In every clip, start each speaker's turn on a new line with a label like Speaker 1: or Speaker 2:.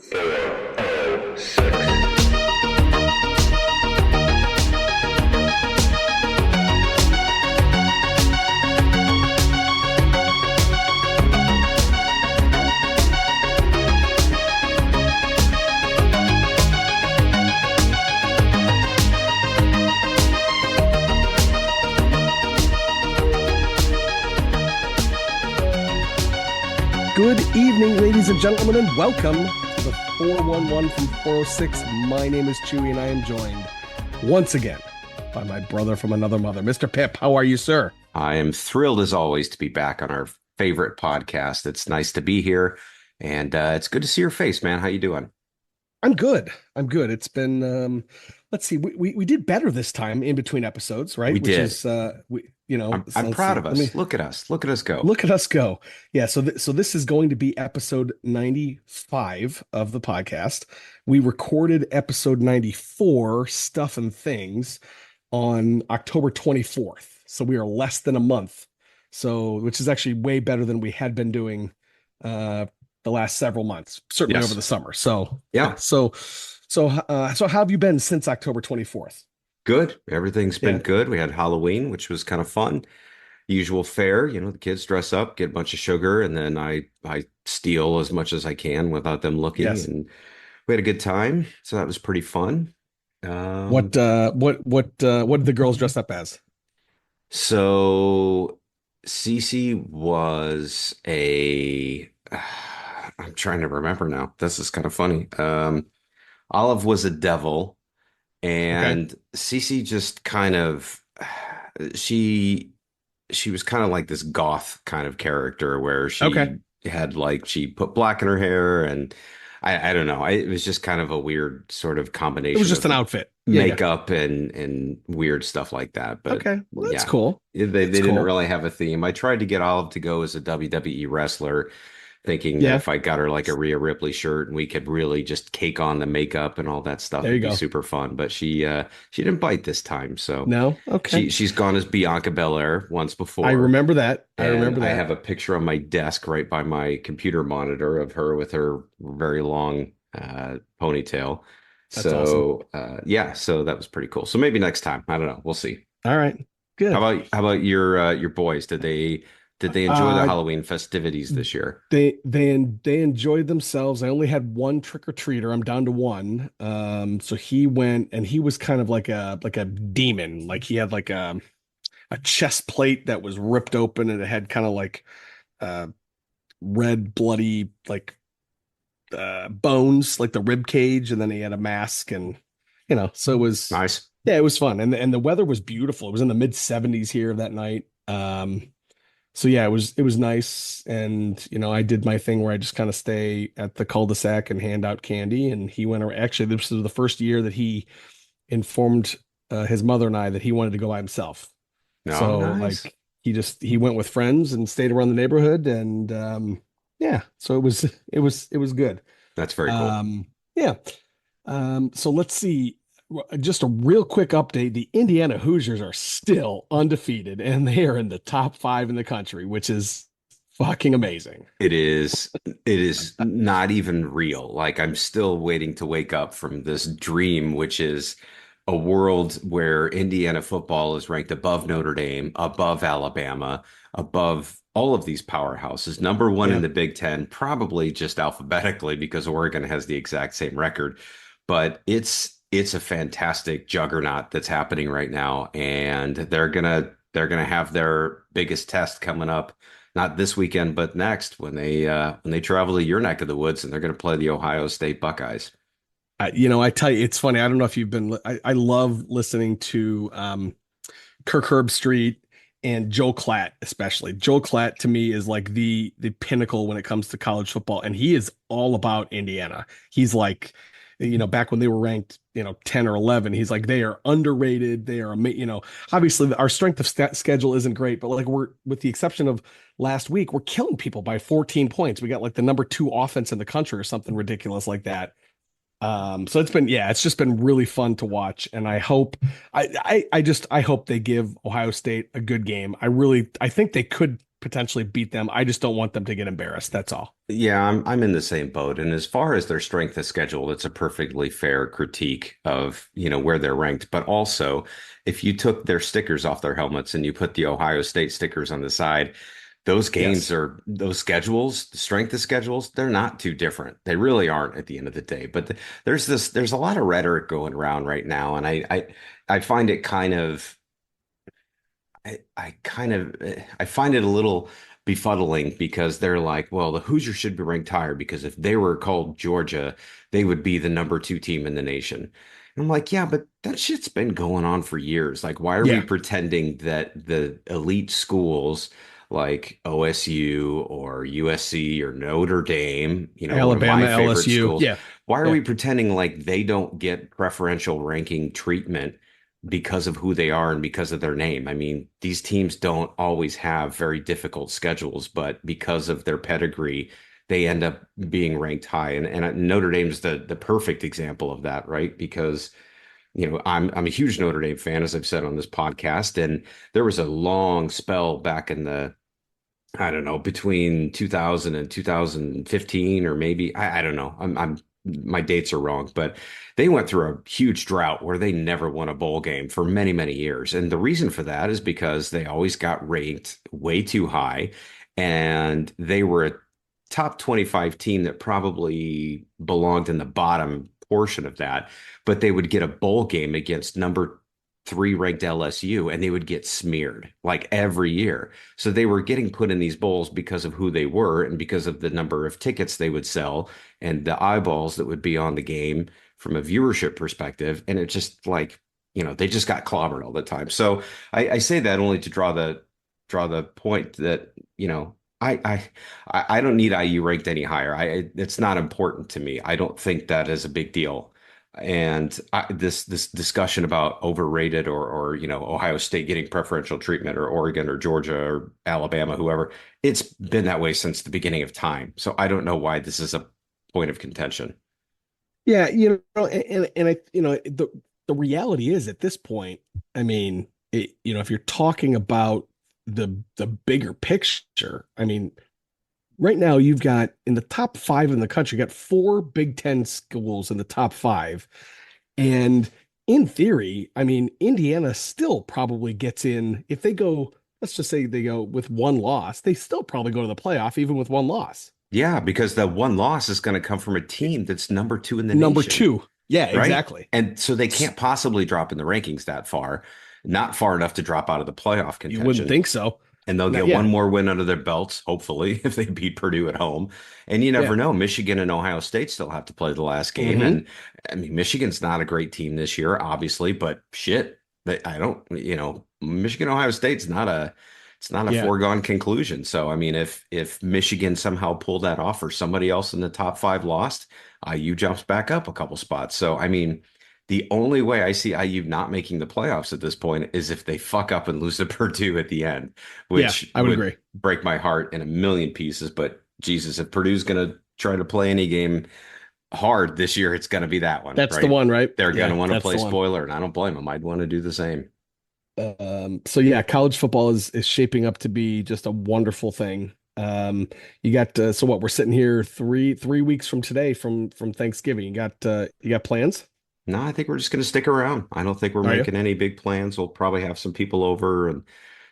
Speaker 1: 406.
Speaker 2: Good evening, ladies and gentlemen, and welcome to the 411 from 406. My name is Chewie, and I am joined once again by my brother from another mother, Mr. Pip. How are you, sir?
Speaker 3: I am thrilled as always to be back on our favorite podcast. It's nice to be here, and it's good to see your face, man. How you doing?
Speaker 2: I'm good. I'm good. It's been let's see, we did better this time in between episodes, right?
Speaker 3: We
Speaker 2: Which
Speaker 3: did.
Speaker 2: is so
Speaker 3: I'm
Speaker 2: let's
Speaker 3: proud
Speaker 2: see.
Speaker 3: of us. Look at us. Look at us go.
Speaker 2: Look at us go. Yeah, so this is going to be episode 95 of the podcast. We recorded episode 94, Stuff and Things, on October 24th. So we are less than a month. So, which is actually way better than we had been doing the last several months, certainly
Speaker 3: Yes.
Speaker 2: over the summer. So,
Speaker 3: Yeah.
Speaker 2: So how have you been since October 24th?
Speaker 3: Good. Everything's been
Speaker 2: Yeah.
Speaker 3: good. We had Halloween, which was kind of fun. Usual fare, the kids dress up, get a bunch of sugar, and then I steal as much as I can without them looking.
Speaker 2: Yes.
Speaker 3: And we had a good time. So that was pretty fun.
Speaker 2: What did the girls dress up as?
Speaker 3: So Cece was I'm trying to remember now. This is kind of funny. Olive was a devil,
Speaker 2: Okay.
Speaker 3: and Cece just kind of she she was kind of like this goth kind of character where
Speaker 2: Okay.
Speaker 3: she put black in her hair, and I don't know. It was just kind of a weird sort of
Speaker 2: It was
Speaker 3: combination
Speaker 2: just
Speaker 3: of
Speaker 2: an outfit. Yeah.
Speaker 3: makeup and weird stuff like that. But
Speaker 2: Okay. Well, that's
Speaker 3: yeah,
Speaker 2: cool.
Speaker 3: they
Speaker 2: That's
Speaker 3: didn't
Speaker 2: cool.
Speaker 3: really have a theme. I tried to get Olive to go as a WWE wrestler, thinking that
Speaker 2: Yeah.
Speaker 3: if I got her like a Rhea Ripley shirt and we could really just cake on the makeup and all that stuff,
Speaker 2: There you
Speaker 3: it'd be
Speaker 2: go.
Speaker 3: super fun. But she didn't bite this time. So
Speaker 2: No? Okay.
Speaker 3: she's gone as Bianca Belair once
Speaker 2: I
Speaker 3: before.
Speaker 2: remember that. I remember
Speaker 3: And I
Speaker 2: that.
Speaker 3: have a picture on my desk right by my computer monitor of her with her very long ponytail.
Speaker 2: That's awesome.
Speaker 3: So yeah, so that was pretty cool. So maybe next time. I don't know. We'll see.
Speaker 2: All right.
Speaker 3: How
Speaker 2: Good.
Speaker 3: about your boys? Did they enjoy the
Speaker 2: Uh,
Speaker 3: Halloween festivities this year?
Speaker 2: they enjoyed themselves. I only had one trick-or-treater. I'm down to one. So he went and he was kind of like a demon. Like he had like a chest plate that was ripped open and it had kind of like uh red bloody like bones, like the rib cage, and then he had a mask, and so it was,
Speaker 3: Nice.
Speaker 2: yeah, it was fun, and the weather was beautiful. It was in the mid 70s here that night. So yeah, it was nice, and I did my thing where I just kind of stay at the cul-de-sac and hand out candy, and he went around. Actually, this was the first year that he informed his mother and I that he wanted to go by himself.
Speaker 3: No,
Speaker 2: So
Speaker 3: nice.
Speaker 2: like he went with friends and stayed around the neighborhood, and yeah, so it was good.
Speaker 3: That's very cool.
Speaker 2: Yeah. So let's see. Just a real quick update. The Indiana Hoosiers are still undefeated, and they are in the top five in the country, which is fucking amazing.
Speaker 3: It is not even real. Like I'm still waiting to wake up from this dream, which is a world where Indiana football is ranked above Notre Dame, above Alabama, above all of these powerhouses, number one in
Speaker 2: Yeah.
Speaker 3: the Big Ten, probably just alphabetically because Oregon has the exact same record. But it's a fantastic juggernaut that's happening right now, and they're gonna have their biggest test coming up, not this weekend, but next when they travel to your neck of the woods and they're gonna play the Ohio State Buckeyes.
Speaker 2: I tell you, it's funny. I don't know if you've been. I love listening to Kirk Herbstreit and Joe Klatt, especially. Joe Klatt to me is like the pinnacle when it comes to college football, and he is all about Indiana. He's like, back when they were ranked, 10 or 11, he's like, they are underrated. They are, obviously our strength of schedule isn't great, but like we're, with the exception of last week, we're killing people by 14 points. We got like the number two offense in the country or something ridiculous like that. So it's just been really fun to watch, and I hope they give Ohio State a good game. I think they could potentially beat them. I just don't want them to get embarrassed. That's all.
Speaker 3: Yeah, I'm in the same boat. And as far as their strength of schedule, it's a perfectly fair critique of, where they're ranked. But also, if you took their stickers off their helmets and you put the Ohio State stickers on the side,
Speaker 2: Yes.
Speaker 3: those schedules, the strength of schedules, they're not too different. They really aren't at the end of the day. But there's a lot of rhetoric going around right now, and I find it kind of I find it a little befuddling because they're like, well, the Hoosiers should be ranked higher because if they were called Georgia, they would be the number two team in the nation. And I'm like, yeah, but that shit's been going on for years. Like, why are we
Speaker 2: Yeah.
Speaker 3: pretending that the elite schools like OSU or USC or Notre Dame, one of my
Speaker 2: Alabama,
Speaker 3: favorite
Speaker 2: LSU.
Speaker 3: schools,
Speaker 2: Yeah.
Speaker 3: why are
Speaker 2: Yeah.
Speaker 3: we pretending like they don't get preferential ranking treatment because of who they are and because of their name? I mean, these teams don't always have very difficult schedules, but because of their pedigree, they end up being ranked high. And Notre Dame's the perfect example of that, right? Because I'm a huge Notre Dame fan, as I've said on this podcast, and there was a long spell back in the I don't know, between 2000 and 2015, or maybe I don't know. My dates are wrong, but they went through a huge drought where they never won a bowl game for many, many years. And the reason for that is because they always got ranked way too high, and they were a top 25 team that probably belonged in the bottom portion of that, but they would get a bowl game against number three ranked LSU and they would get smeared like every year. So they were getting put in these bowls because of who they were and because of the number of tickets they would sell and the eyeballs that would be on the game from a viewership perspective. And it just like, they just got clobbered all the time. So I say that only to draw the point that, I don't need IU ranked any higher. It's not important to me. I don't think that is a big deal. And this discussion about overrated or Ohio State getting preferential treatment or Oregon or Georgia or Alabama, whoever, it's been that way since the beginning of time. So I don't know why this is a point of contention.
Speaker 2: Yeah, and I, the reality is at this point, I mean, if you're talking about the bigger picture, I mean, right now you've got in the top five in the country, you got four Big Ten schools in the top five. And in theory, I mean, Indiana still probably gets in if they go, let's just say they go with one loss, they still probably go to the playoff even with one loss.
Speaker 3: Yeah, because the one loss is going to come from a team that's number two in the
Speaker 2: Number
Speaker 3: nation,
Speaker 2: two. Yeah,
Speaker 3: right?
Speaker 2: exactly.
Speaker 3: And so they can't possibly drop in the rankings that far, not far enough to drop out of the playoff
Speaker 2: You wouldn't
Speaker 3: contention.
Speaker 2: think so.
Speaker 3: And they'll
Speaker 2: Not
Speaker 3: get one
Speaker 2: yeah.
Speaker 3: more win under their belts, hopefully, if they beat Purdue at home. And you
Speaker 2: Yeah.
Speaker 3: never know. Michigan and Ohio State still have to play the last game.
Speaker 2: Hmm.
Speaker 3: And I mean, Michigan's not a great team this year, obviously, but shit, I don't, Michigan, Ohio State's it's not a
Speaker 2: Yeah.
Speaker 3: foregone conclusion. So, I mean, if Michigan somehow pulled that off or somebody else in the top five lost, IU jumps back up a couple spots. So, I mean, the only way I see IU not making the playoffs at this point is if they fuck up and lose to Purdue at the end,
Speaker 2: Yeah,
Speaker 3: which
Speaker 2: I would
Speaker 3: would
Speaker 2: agree.
Speaker 3: break my heart in a million pieces. But Jesus, if Purdue's going to try to play any game hard this year, it's going to be that one,
Speaker 2: That's the
Speaker 3: right?
Speaker 2: one, right?
Speaker 3: They're going to
Speaker 2: Yeah,
Speaker 3: want to
Speaker 2: that's
Speaker 3: play
Speaker 2: the one.
Speaker 3: spoiler, and I don't blame them. I'd want to do the same.
Speaker 2: So yeah, college football is shaping up to be just a wonderful thing. You got so what we're sitting here three weeks from today from Thanksgiving. You got plans?
Speaker 3: No, I think we're just going to stick around. I don't think we're
Speaker 2: Are you?
Speaker 3: making any big plans. We'll probably have some people over and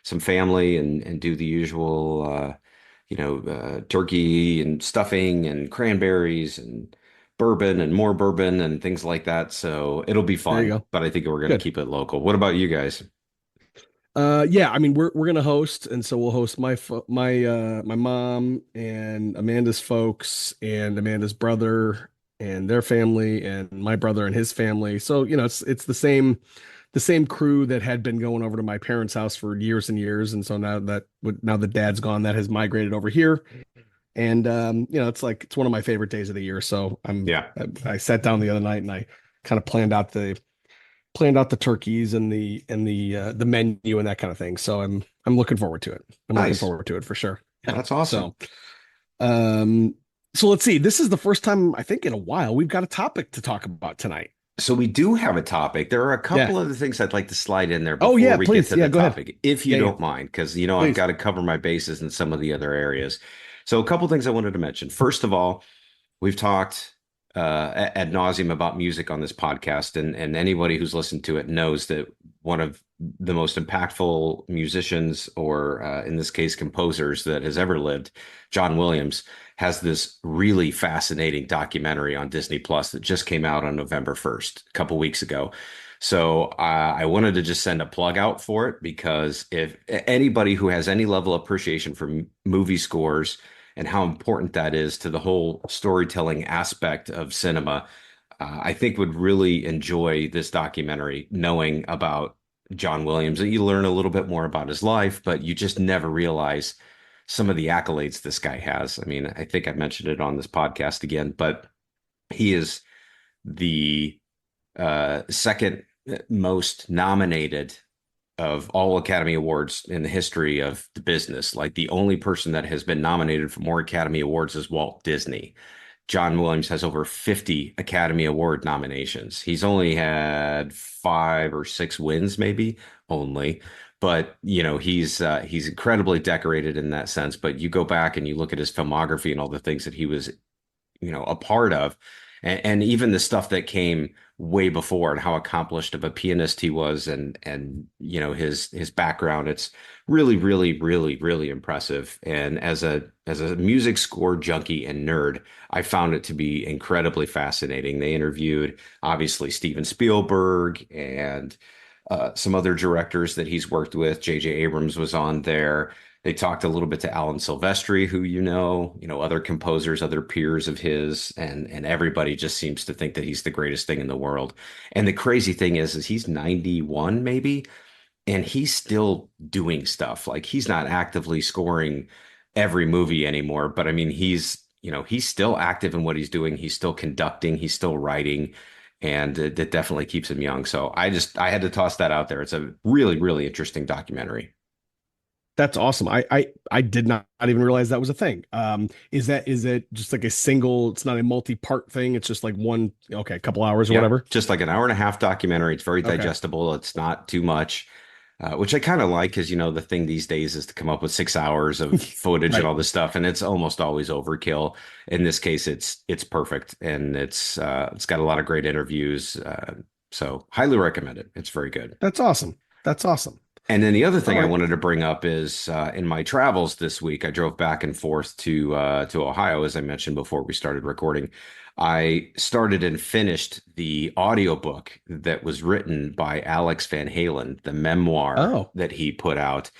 Speaker 3: some family and do the usual, turkey and stuffing and cranberries and bourbon and more bourbon and things like that. So it'll be
Speaker 2: There you
Speaker 3: fun,
Speaker 2: go.
Speaker 3: but I think we're going to
Speaker 2: Good.
Speaker 3: keep it local. What about you guys?
Speaker 2: Yeah, I mean we're gonna host, and so we'll host my mom and Amanda's folks and Amanda's brother and their family and my brother and his family. So it's the same crew that had been going over to my parents' house for years and years, and so now that dad's gone, that has migrated over here. And it's one of my favorite days of the year. So
Speaker 3: Yeah,
Speaker 2: I sat down the other night and I kind of planned out the turkeys and the menu and that kind of thing. So I'm looking forward to it. I'm looking
Speaker 3: nice.
Speaker 2: forward to it for sure.
Speaker 3: Yeah,
Speaker 2: Yeah.
Speaker 3: that's awesome.
Speaker 2: So um So let's see. This is the first time I think in a while we've got a topic to talk about tonight.
Speaker 3: So we do have a topic. There are a
Speaker 2: Yeah.
Speaker 3: couple of the things I'd like to slide in there
Speaker 2: Oh
Speaker 3: before
Speaker 2: yeah,
Speaker 3: we get
Speaker 2: please.
Speaker 3: to
Speaker 2: Yeah,
Speaker 3: the
Speaker 2: go ahead.
Speaker 3: topic, if you
Speaker 2: Yeah, yeah,
Speaker 3: don't mind, because I've
Speaker 2: please.
Speaker 3: got to cover my bases in some of the other areas. So a couple things I wanted to mention. First of all, we've talked ad nauseum about music on this podcast, and anybody who's listened to it knows that one of the most impactful musicians, or in this case, composers that has ever lived, John Williams, has this really fascinating documentary on Disney Plus that just came out on November 1st, a couple weeks ago. So I wanted to just send a plug out for it because if anybody who has any level of appreciation for movie scores and how important that is to the whole storytelling aspect of cinema, I think would really enjoy this documentary, knowing about John Williams. You learn a little bit more about his life, but you just never realize some of the accolades this guy has. I mean, I think I mentioned it on this podcast again, but he is the second most nominated of all Academy Awards in the history of the business. Like the only person that has been nominated for more Academy Awards is Walt Disney. John Williams has over 50 Academy Award nominations. He's only had 5 or 6 wins, maybe only. But he's incredibly decorated in that sense. But you go back and you look at his filmography and all the things that he was a part of, and even the stuff that came way before and how accomplished of a pianist he was, and his background. It's really, really, really, really impressive. And as a music score junkie and nerd, I found it to be incredibly fascinating. They interviewed obviously Steven Spielberg and some other directors that he's worked with. J.J. Abrams was on there. They talked a little bit to Alan Silvestri, who other composers, other peers of his, and everybody just seems to think that he's the greatest thing in the world. And the crazy thing is he's 91 maybe, and he's still doing stuff. Like he's not actively scoring every movie anymore, but I mean he's still active in what he's doing. He's still conducting, he's still writing, and it definitely keeps him young. So I had to toss that out there. It's a really, really interesting documentary.
Speaker 2: That's awesome. I did not even realize that was a thing. Is it just like a single, it's not a multi-part thing, it's just like one, okay, a couple hours or
Speaker 3: Yep,
Speaker 2: whatever.
Speaker 3: just like an hour and a half documentary. It's very
Speaker 2: Okay.
Speaker 3: digestible. It's not too much, which I kind of like because the thing these days is to come up with 6 hours of footage and
Speaker 2: Right.
Speaker 3: all this stuff, and it's almost always overkill. In this case, it's perfect, and it's got a lot of great interviews. So highly recommend it. It's very good.
Speaker 2: That's awesome. That's awesome.
Speaker 3: And then the other
Speaker 2: All
Speaker 3: thing I
Speaker 2: right.
Speaker 3: wanted to bring up is in my travels this week, I drove back and forth to Ohio, as I mentioned before we started recording. I started and finished the audiobook that was written by Alex Van Halen, the memoir
Speaker 2: Oh,
Speaker 3: that he put out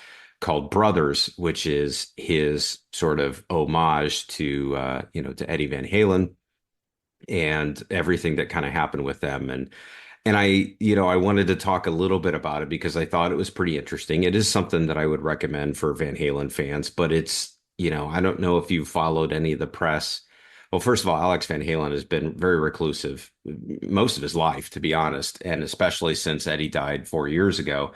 Speaker 3: called Brothers, which is his sort of homage to Eddie Van Halen and everything that kind of happened with them. And I wanted to talk a little bit about it because I thought it was pretty interesting. It is something that I would recommend for Van Halen fans, but I don't know if you've followed any of the press. Well, first of all, Alex Van Halen has been very reclusive most of his life, to be honest, and especially since Eddie died 4 years ago.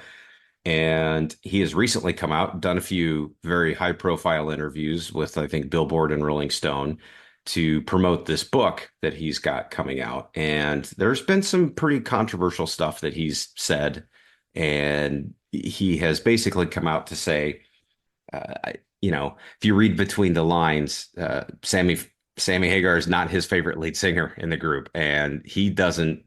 Speaker 3: And he has recently come out, done a few very high profile interviews with, I think, Billboard and Rolling Stone to promote this book that he's got coming out. And there's been some pretty controversial stuff that he's said. And he has basically come out to say, if you read between the lines, Sammy Hagar is not his favorite lead singer in the group. And he doesn't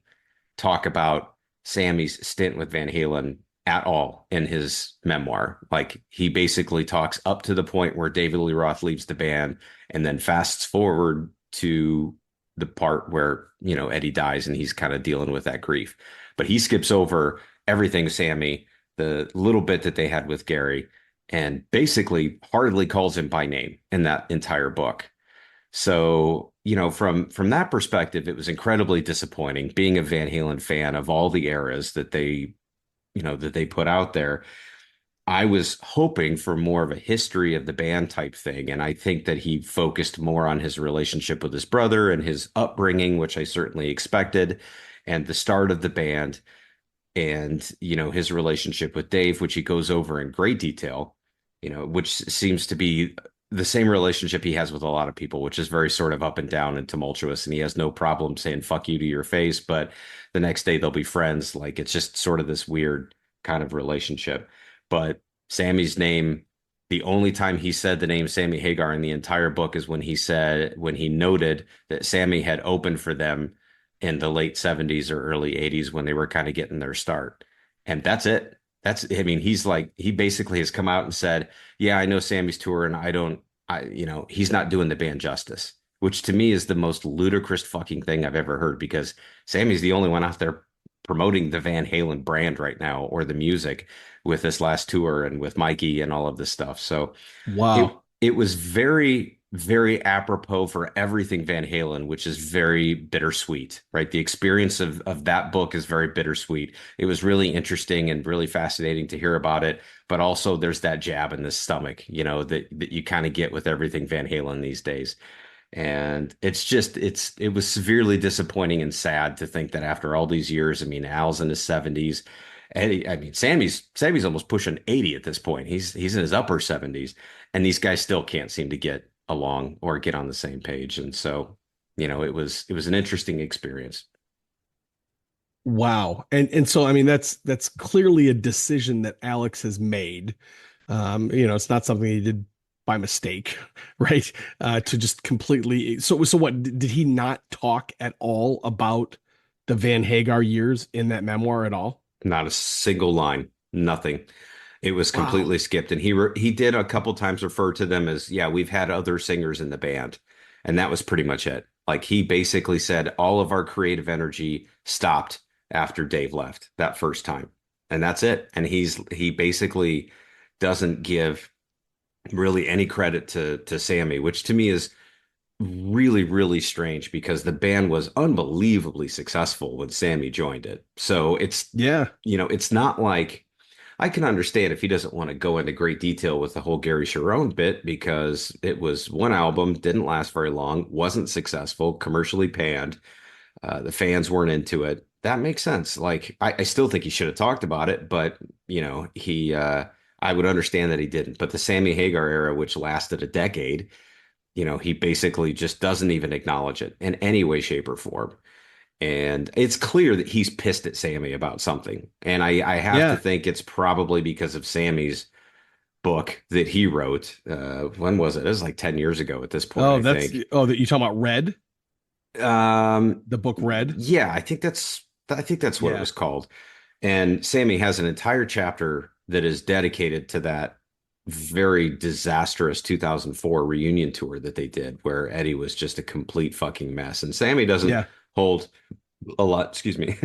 Speaker 3: talk about Sammy's stint with Van Halen at all in his memoir. Like he basically talks up to the point where David Lee Roth leaves the band and then fasts forward to the part where, Eddie dies and he's kind of dealing with that grief. But he skips over everything Sammy, the little bit that they had with Gary, and basically hardly calls him by name in that entire book. So, from that perspective, it was incredibly disappointing being a Van Halen fan of all the eras that they put out there. I was hoping for more of a history of the band type thing, and I think that he focused more on his relationship with his brother and his upbringing, which I certainly expected, and the start of the band, and his relationship with Dave, which he goes over in great detail, which seems to be the same relationship he has with a lot of people, which is very sort of up and down and tumultuous. And he has no problem saying fuck you to your face, but the next day they'll be friends. Like it's just sort of this weird kind of relationship. But Sammy's name, the only time he said the name Sammy Hagar in the entire book is when he noted that Sammy had opened for them in the late 70s or early 80s when they were kind of getting their start. And that's it. I mean, he basically has come out and said, yeah, I know Sammy's tour and he's not doing the band justice, which to me is the most ludicrous fucking thing I've ever heard because Sammy's the only one out there promoting the Van Halen brand right now or the music with this last tour and with Mikey and all of this stuff. So
Speaker 2: Wow.
Speaker 3: it was very, very apropos for everything Van Halen, which is very bittersweet, right? The experience of that book is very bittersweet. It was really interesting and really fascinating to hear about it, but also there's that jab in the stomach, that you kind of get with everything Van Halen these days. And it was severely disappointing and sad to think that after all these years, I mean, Al's in his 70s. Eddie, I mean, Sammy's almost pushing 80 at this point. He's in his upper 70s, and these guys still can't seem to get along or get on the same page. And so, it was an interesting experience.
Speaker 2: Wow. And so I mean that's clearly a decision that Alex has made. It's not something he did by mistake, right? To just completely so what did he not talk at all about the Van Hagar years in that memoir at all?
Speaker 3: Not a single line, nothing. It was
Speaker 2: Wow.
Speaker 3: completely skipped, and he did a couple times refer to them as, yeah, we've had other singers in the band, and that was pretty much it. Like he basically said, all of our creative energy stopped after Dave left that first time, and that's it. And he basically doesn't give really any credit to Sammy, which to me is really, really strange because the band was unbelievably successful when Sammy joined it. So
Speaker 2: Yeah.
Speaker 3: it's not like I can understand if he doesn't want to go into great detail with the whole Gary Sharon bit because it was one album, didn't last very long, wasn't successful, commercially panned. The fans weren't into it. That makes sense. Like I still think he should have talked about it, but I would understand that he didn't. But the Sammy Hagar era, which lasted a decade, he basically just doesn't even acknowledge it in any way, shape, or form. And it's clear that he's pissed at Sammy about something. And I have to
Speaker 2: Yeah.
Speaker 3: think it's probably because of Sammy's book that he wrote. When was it? It was like 10 years ago at this point,
Speaker 2: Oh,
Speaker 3: I think.
Speaker 2: that you talking about Red,
Speaker 3: Um,
Speaker 2: the book Red?
Speaker 3: yeah, I think that's what it
Speaker 2: Yeah.
Speaker 3: was called. And Sammy has an entire chapter that is dedicated to that very disastrous 2004 reunion tour that they did, where Eddie was just a complete fucking mess. And Sammy doesn't
Speaker 2: Yeah.
Speaker 3: hold a lot, excuse me.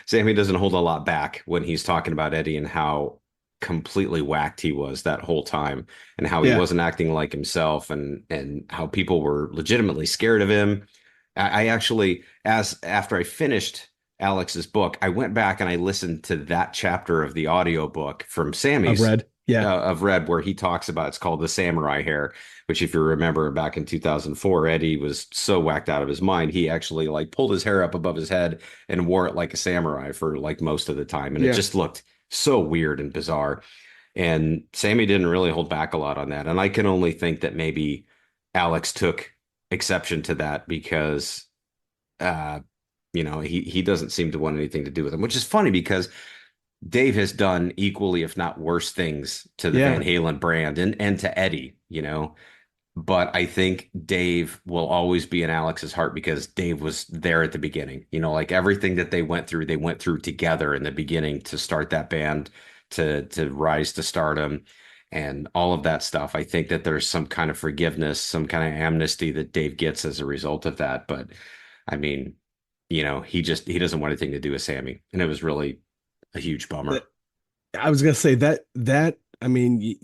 Speaker 3: Sammy doesn't hold a lot back when he's talking about Eddie and how completely whacked he was that whole time and how he
Speaker 2: Yeah.
Speaker 3: wasn't acting like himself and how people were legitimately scared of him. I actually, as after I finished Alex's book, I went back and I listened to that chapter of the audiobook from
Speaker 2: Of
Speaker 3: Sammy's
Speaker 2: Red. Yeah.
Speaker 3: of Red, where he talks about it's called the samurai hair, which if you remember back in 2004, Eddie was so whacked out of his mind, he actually like pulled his hair up above his head and wore it like a samurai for like most of the time. And it
Speaker 2: Yeah.
Speaker 3: just looked so weird and bizarre. And Sammy didn't really hold back a lot on that. And I can only think that maybe Alex took exception to that because uh he doesn't seem to want anything to do with him, which is funny because Dave has done equally, if not worse, things to the Van
Speaker 2: Yeah.
Speaker 3: Halen brand and to Eddie. But I think Dave will always be in Alex's heart because Dave was there at the beginning. Like everything that they went through together in the beginning to start that band, to rise to stardom, and all of that stuff. I think that there's some kind of forgiveness, some kind of amnesty that Dave gets as a result of that. But I mean, he doesn't want anything to do with Sammy, and it was really a huge bummer.
Speaker 2: I was gonna say that I mean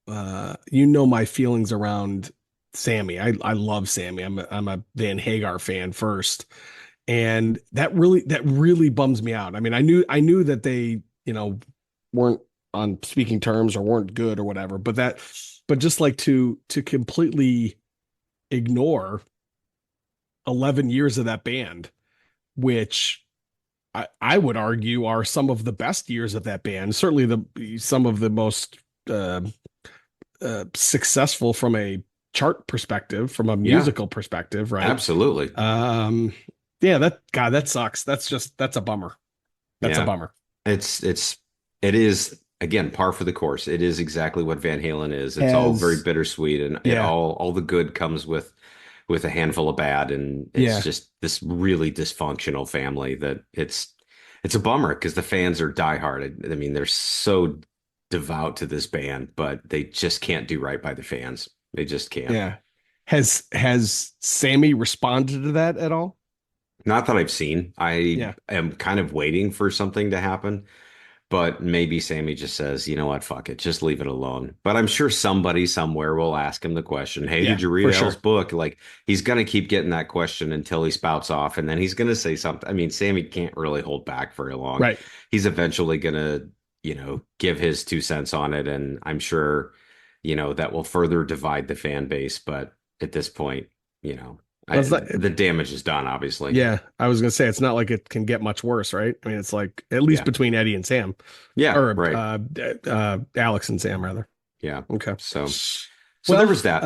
Speaker 2: my feelings around Sammy. I love Sammy. I'm a Van Hagar fan first, and that really bums me out. I mean, I knew that they weren't on speaking terms or weren't good or whatever, but just like to completely ignore 11 years of that band, which I would argue are some of the best years of that band. Certainly some of the most uh, successful from a chart perspective, from a
Speaker 3: Yeah,
Speaker 2: musical perspective, right?
Speaker 3: absolutely.
Speaker 2: Um, yeah, that God, that sucks. That's a bummer. That's a
Speaker 3: Yeah.
Speaker 2: bummer.
Speaker 3: It's it is again par for the course. It is exactly what Van Halen is. It's all very
Speaker 2: Has
Speaker 3: bittersweet, and it
Speaker 2: yeah,
Speaker 3: all the good comes with a handful of bad, and it's
Speaker 2: yeah.
Speaker 3: just this really dysfunctional family that it's a bummer because the fans are diehard. I mean, they're so devout to this band, but they just can't do right by the fans. They just can't.
Speaker 2: Yeah. Has Sammy responded to that at all?
Speaker 3: Not that I've seen. I
Speaker 2: Yeah.
Speaker 3: am kind of waiting for something to happen. But maybe Sammy just says, you know what, fuck it, just leave it alone. But I'm sure somebody somewhere will ask him the question, hey,
Speaker 2: Yeah,
Speaker 3: did you read
Speaker 2: for
Speaker 3: Al's
Speaker 2: sure.
Speaker 3: book? Like he's gonna keep getting that question until he spouts off, and then he's gonna say something. I mean, Sammy can't really hold back very long.
Speaker 2: Right.
Speaker 3: He's eventually gonna, give his 2 cents on it, and I'm sure, that will further divide the fan base. But at this point, you know,
Speaker 2: Well, it's not,
Speaker 3: the damage is done, obviously.
Speaker 2: yeah, I was gonna say it's not like it can get much worse, right? I mean, it's like at least
Speaker 3: Yeah.
Speaker 2: between Eddie and Sam,
Speaker 3: Yeah,
Speaker 2: or
Speaker 3: right.
Speaker 2: Alex and Sam rather.
Speaker 3: Yeah.
Speaker 2: Okay.
Speaker 3: So there
Speaker 2: Well,
Speaker 3: was that.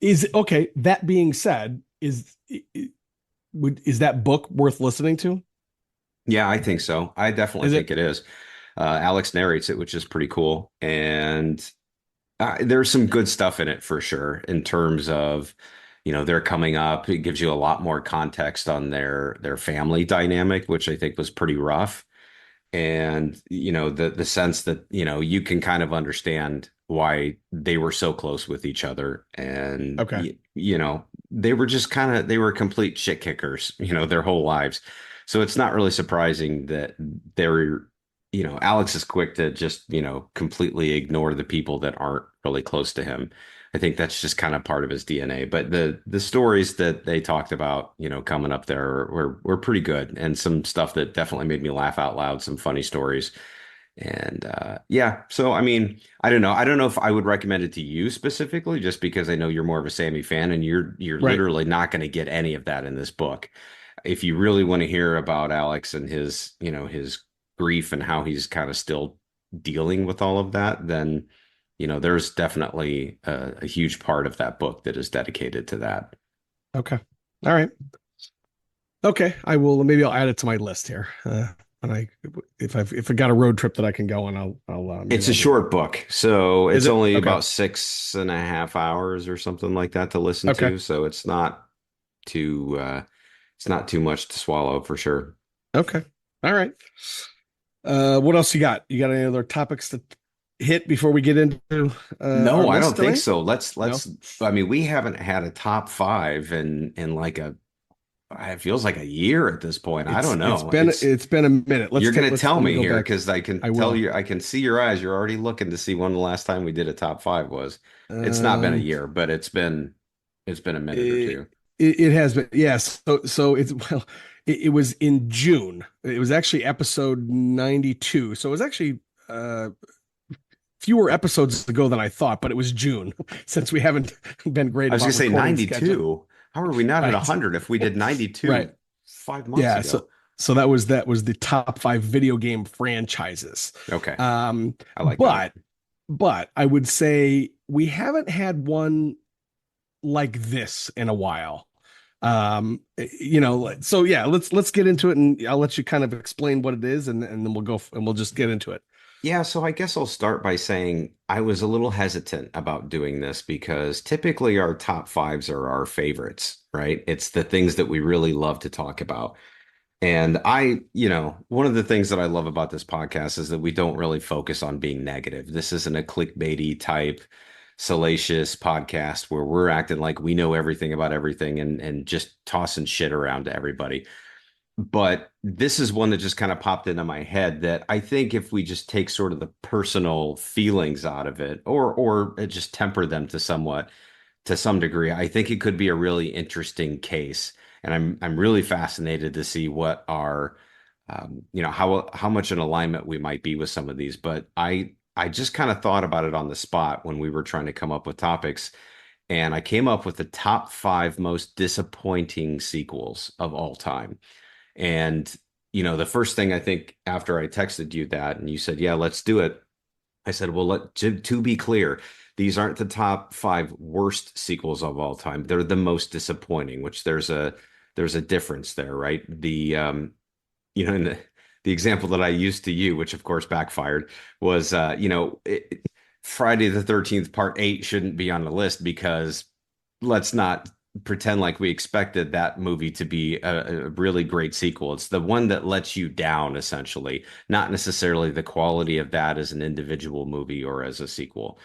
Speaker 2: is okay. That being said, is that book worth listening to?
Speaker 3: Yeah, I think so. I definitely
Speaker 2: Is
Speaker 3: think
Speaker 2: it?
Speaker 3: it is. Alex narrates it, which is pretty cool. And there's some good stuff in it for sure in terms of, they're coming up. It gives you a lot more context on their family dynamic, which I think was pretty rough. And, the sense that, you can kind of understand why they were so close with each other. And,
Speaker 2: Okay.
Speaker 3: they were just they were complete shit kickers, their whole lives. So it's not really surprising that they're, Alex is quick to just, completely ignore the people that aren't really close to him. I think that's just kind of part of his DNA. But the stories that they talked about, coming up there were pretty good, and some stuff that definitely made me laugh out loud, some funny stories. And yeah, so I mean, I don't know. I don't know if I would recommend it to you specifically, just because I know you're more of a Sammy fan, and you're
Speaker 2: Right.
Speaker 3: literally not going to get any of that in this book. If you really want to hear about Alex and his, his grief and how he's kind of still dealing with all of that, then, there's definitely a huge part of that book that is dedicated to that.
Speaker 2: Okay. All right. Okay. I will. Maybe I'll add it to my list here. And if I got a road trip that I can go on, I'll maybe
Speaker 3: It's a
Speaker 2: I'll do that.
Speaker 3: short book, so
Speaker 2: Is
Speaker 3: it's
Speaker 2: it?
Speaker 3: only
Speaker 2: Okay.
Speaker 3: about 6.5 hours or something like that to listen
Speaker 2: Okay.
Speaker 3: to. So too, it's not too much to swallow for sure.
Speaker 2: Okay. All right. What else you got? You got any other topics to hit before we get into our
Speaker 3: No, I
Speaker 2: list
Speaker 3: don't think
Speaker 2: tonight?
Speaker 3: so. Let's
Speaker 2: No.
Speaker 3: let's. I mean, we haven't had a top five in like it feels like a year at this point. I
Speaker 2: It's
Speaker 3: don't
Speaker 2: it's
Speaker 3: know.
Speaker 2: been it's been a minute.
Speaker 3: You're gonna
Speaker 2: Let's
Speaker 3: tell
Speaker 2: let me
Speaker 3: me
Speaker 2: go
Speaker 3: here
Speaker 2: back.
Speaker 3: because I can
Speaker 2: I
Speaker 3: tell
Speaker 2: will.
Speaker 3: you, I can see your eyes. You're already looking to see when the last time we did a top five was. It's not been a
Speaker 2: Um,
Speaker 3: year, but it's been a minute or
Speaker 2: it,
Speaker 3: two.
Speaker 2: it has been, yes. So it's well, it was in June. It was actually episode 92. So it was actually uh fewer episodes ago than I thought, but it was June since we haven't been great
Speaker 3: I was gonna
Speaker 2: about
Speaker 3: say
Speaker 2: recording schedule.
Speaker 3: 92. How are we not at
Speaker 2: Right.
Speaker 3: 100 if we did
Speaker 2: Right.
Speaker 3: 92 5 months
Speaker 2: Yeah.
Speaker 3: ago?
Speaker 2: So that was the top five video game franchises.
Speaker 3: Okay,
Speaker 2: Um,
Speaker 3: I like that.
Speaker 2: but I would say we haven't had one like this in a while. So yeah, let's get into it, and I'll let you kind of explain what it is, and then we'll just get into it.
Speaker 3: Yeah, so I guess I'll start by saying I was a little hesitant about doing this because typically our top fives are our favorites, right? It's the things that we really love to talk about. And one of the things that I love about this podcast is that we don't really focus on being negative. This isn't a clickbaity type, salacious podcast where we're acting like we know everything about everything and just tossing shit around to everybody. But this is one that just kind of popped into my head that I think if we just take sort of the personal feelings out of it or just temper them to some degree, I think it could be a really interesting case. And I'm really fascinated to see what our how much in alignment we might be with some of these. But I just kind of thought about it on the spot when we were trying to come up with topics, and I came up with the top five most disappointing sequels of all time. And, the first thing I think after I texted you that and you said, yeah, let's do it. I said, well, to be clear, these aren't the top five worst sequels of all time. They're the most disappointing, which there's a difference there, right? In the example that I used to you, which of course backfired, was Friday the 13th Part 8 shouldn't be on the list because let's not pretend like we expected that movie to be a really great sequel. It's the one that lets you down, essentially, not necessarily the quality of that as an individual movie or as a sequel.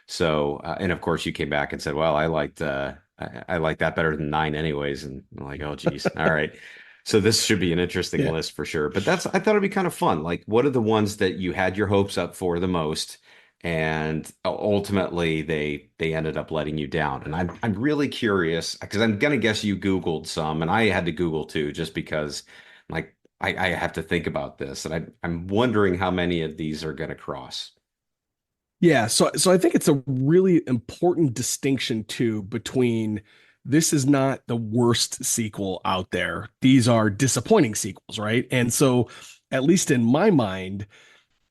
Speaker 3: So, and of course, you came back and said, "Well, I like that better than 9, anyways." And I'm like, "Oh, geez, all right." So this should be an interesting
Speaker 2: Yeah.
Speaker 3: list for sure. But I thought it'd be kind of fun. Like, what are the ones that you had your hopes up for the most, and ultimately they ended up letting you down? And I'm really curious because I'm gonna guess you Googled some, and I had to Google too, just because, like, I have to think about this, and I'm wondering how many of these are gonna cross.
Speaker 2: Yeah, so I think it's a really important distinction too between this is not the worst sequel out there. These are disappointing sequels, right? And so at least in my mind,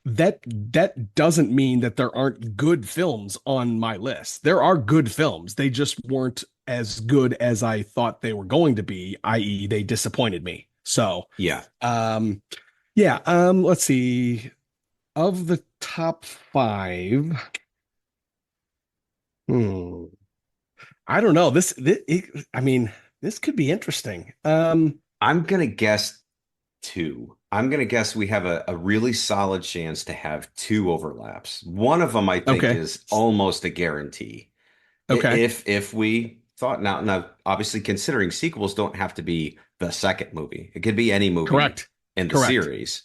Speaker 2: that doesn't mean that there aren't good films on my list. There are good films. They just weren't as good as I thought they were going to be, i.e., they disappointed me. So,
Speaker 3: Yeah.
Speaker 2: um, yeah, let's see. Of the top five, hmm, I don't know. I mean, this could be interesting.
Speaker 3: I'm gonna guess two. I'm gonna guess we have a really solid chance to have two overlaps. One of them, I think,
Speaker 2: Okay,
Speaker 3: is almost a guarantee.
Speaker 2: okay,
Speaker 3: If we thought now, obviously considering sequels don't have to be the second movie. It could be any movie
Speaker 2: correct,
Speaker 3: in the
Speaker 2: correct,
Speaker 3: series,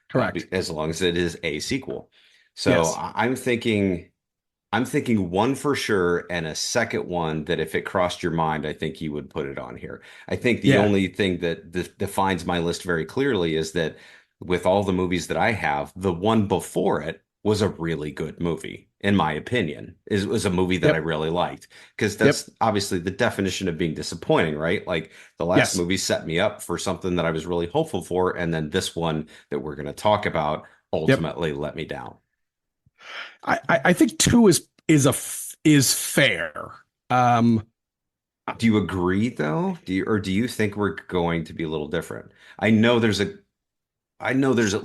Speaker 2: correct.
Speaker 3: as long as it is a sequel. So
Speaker 2: Yes,
Speaker 3: I'm thinking one for sure, and a second one that if it crossed your mind, I think you would put it on here. I think the
Speaker 2: yeah,
Speaker 3: only thing that defines my list very clearly is that with all the movies that I have, the one before it was a really good movie, in my opinion. It was a movie that I
Speaker 2: yep,
Speaker 3: really liked because
Speaker 2: yep,
Speaker 3: that's obviously the definition of being disappointing, right? Like the last
Speaker 2: yes,
Speaker 3: movie set me up for something that I was really hopeful for, and then this one that we're going to talk about
Speaker 2: yep.
Speaker 3: ultimately let me down.
Speaker 2: I think two is fair. Um,
Speaker 3: Do you agree though? Do you think we're going to be a little different? I know there's at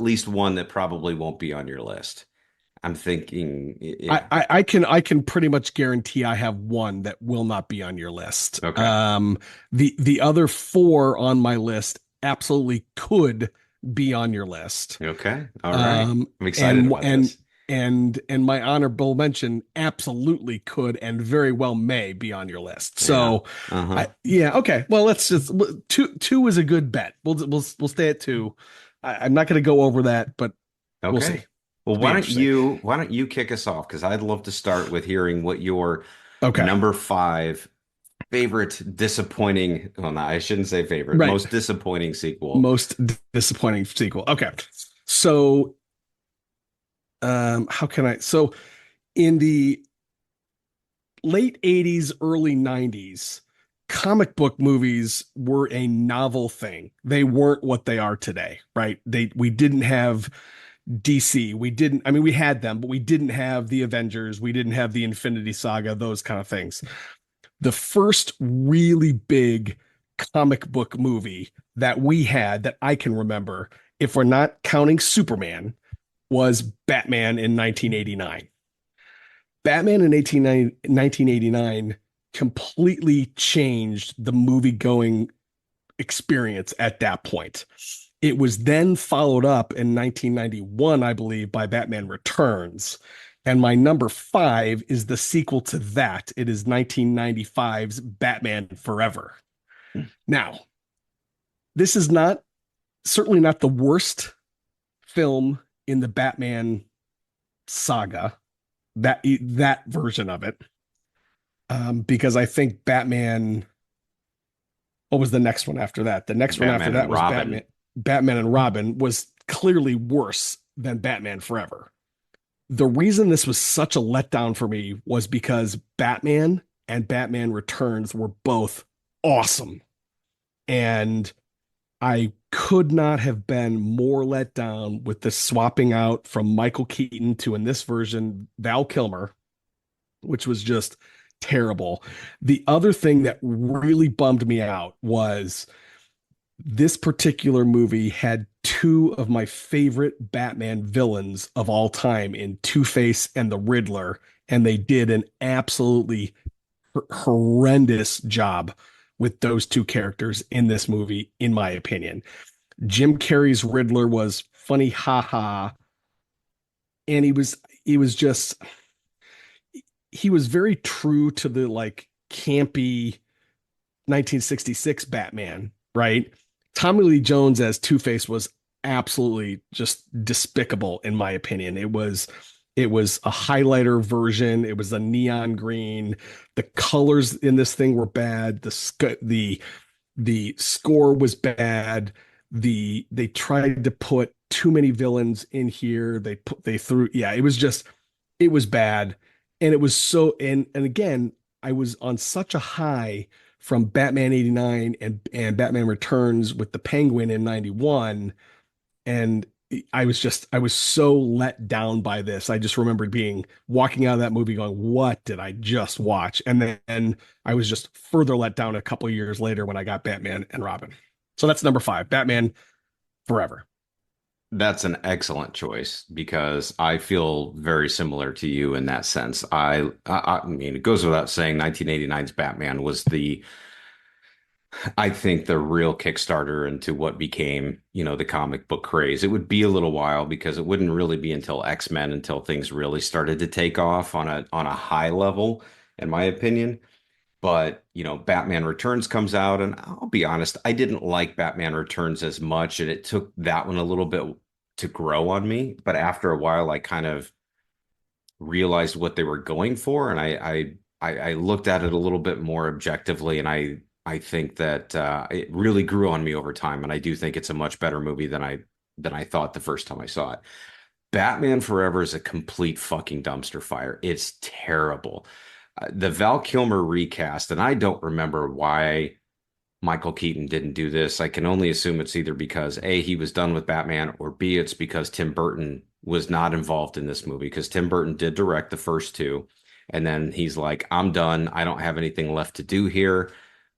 Speaker 3: least one that probably won't be on your list. I'm thinking, yeah.
Speaker 2: I can pretty much guarantee I have one that will not be on your list.
Speaker 3: Okay.
Speaker 2: The other four on my list absolutely could be on your list.
Speaker 3: Okay. All right.
Speaker 2: Um,
Speaker 3: I'm excited
Speaker 2: and
Speaker 3: about
Speaker 2: and
Speaker 3: this.
Speaker 2: and my honorable mention absolutely could and very well may be on your list.
Speaker 3: Yeah.
Speaker 2: So,
Speaker 3: Uh-huh.
Speaker 2: yeah, okay. Well, let's just two is a good bet. We'll stay at two. I'm not going to go over that, but we'll see.
Speaker 3: Okay. Well,
Speaker 2: It'll be interesting.
Speaker 3: why don't you kick us off? Because I'd love to start with hearing what your
Speaker 2: Okay.
Speaker 3: number five favorite disappointing, well, no, I shouldn't say favorite,
Speaker 2: Right.
Speaker 3: most disappointing sequel.
Speaker 2: Most disappointing sequel. Okay. So, how can I? So, in the late 80s, early 90s, comic book movies were a novel thing. They weren't what they are today, right? We didn't have DC. We didn't, I mean, we had them, but we didn't have the Avengers. We didn't have the Infinity Saga, those kind of things. The first really big comic book movie that we had that I can remember, if we're not counting Superman, was Batman in 1989. Batman in 1989 completely changed the movie going experience at that point. It was then followed up in 1991, I believe, by Batman Returns. And my number five is the sequel to that. It is 1995's Batman Forever. Now, this is not certainly not the worst film in the Batman saga, that version of it. Because I think Batman, what was the next one after that? The next one after
Speaker 3: Batman and
Speaker 2: that was Batman.
Speaker 3: Robin.
Speaker 2: Batman and Robin was clearly worse than Batman Forever. The reason this was such a letdown for me was because Batman and Batman Returns were both awesome. And I could not have been more let down with the swapping out from Michael Keaton to, in this version, Val Kilmer. which was just terrible. The other thing that really bummed me out was this particular movie had two of my favorite Batman villains of all time in Two-Face and the Riddler, and they did an absolutely horrendous job with those two characters in this movie, in my opinion. Jim Carrey's Riddler was funny, haha, and he was just he was very true to the like campy 1966 Batman, right? Tommy Lee Jones as Two-Face was absolutely just despicable in my opinion. It was a highlighter version. It was a neon green. The colors in this thing were bad. The score was bad. They tried to put too many villains in here. They threw yeah, it was bad. And it was so and again, I was on such a high from Batman 89 and Batman Returns with the Penguin in 91 and I was so let down by this. I just remembered being walking out of that movie going, "What did I just watch?" And then I was just further let down a couple years later when I got Batman and Robin. So that's number 5, Batman Forever.
Speaker 3: That's an excellent choice because I feel very similar to you in that sense. I mean, it goes without saying, 1989's Batman was I think, the real Kickstarter into what became, the comic book craze. It would be a little while because it wouldn't really be until X-Men until things really started to take off on a high level, in my opinion. But, Batman Returns comes out, and I'll be honest, I didn't like Batman Returns as much, and it took that one a little bit to grow on me. But after a while, I kind of realized what they were going for, and I looked at it a little bit more objectively, and I think that it really grew on me over time, and I do think it's a much better movie than I thought the first time I saw it. Batman Forever is a complete fucking dumpster fire. It's terrible. The Val Kilmer recast, and I don't remember why Michael Keaton didn't do this. I can only assume it's either because A, he was done with Batman, or B, it's because Tim Burton was not involved in this movie because Tim Burton did direct the first two. And then he's like, I'm done. I don't have anything left to do here.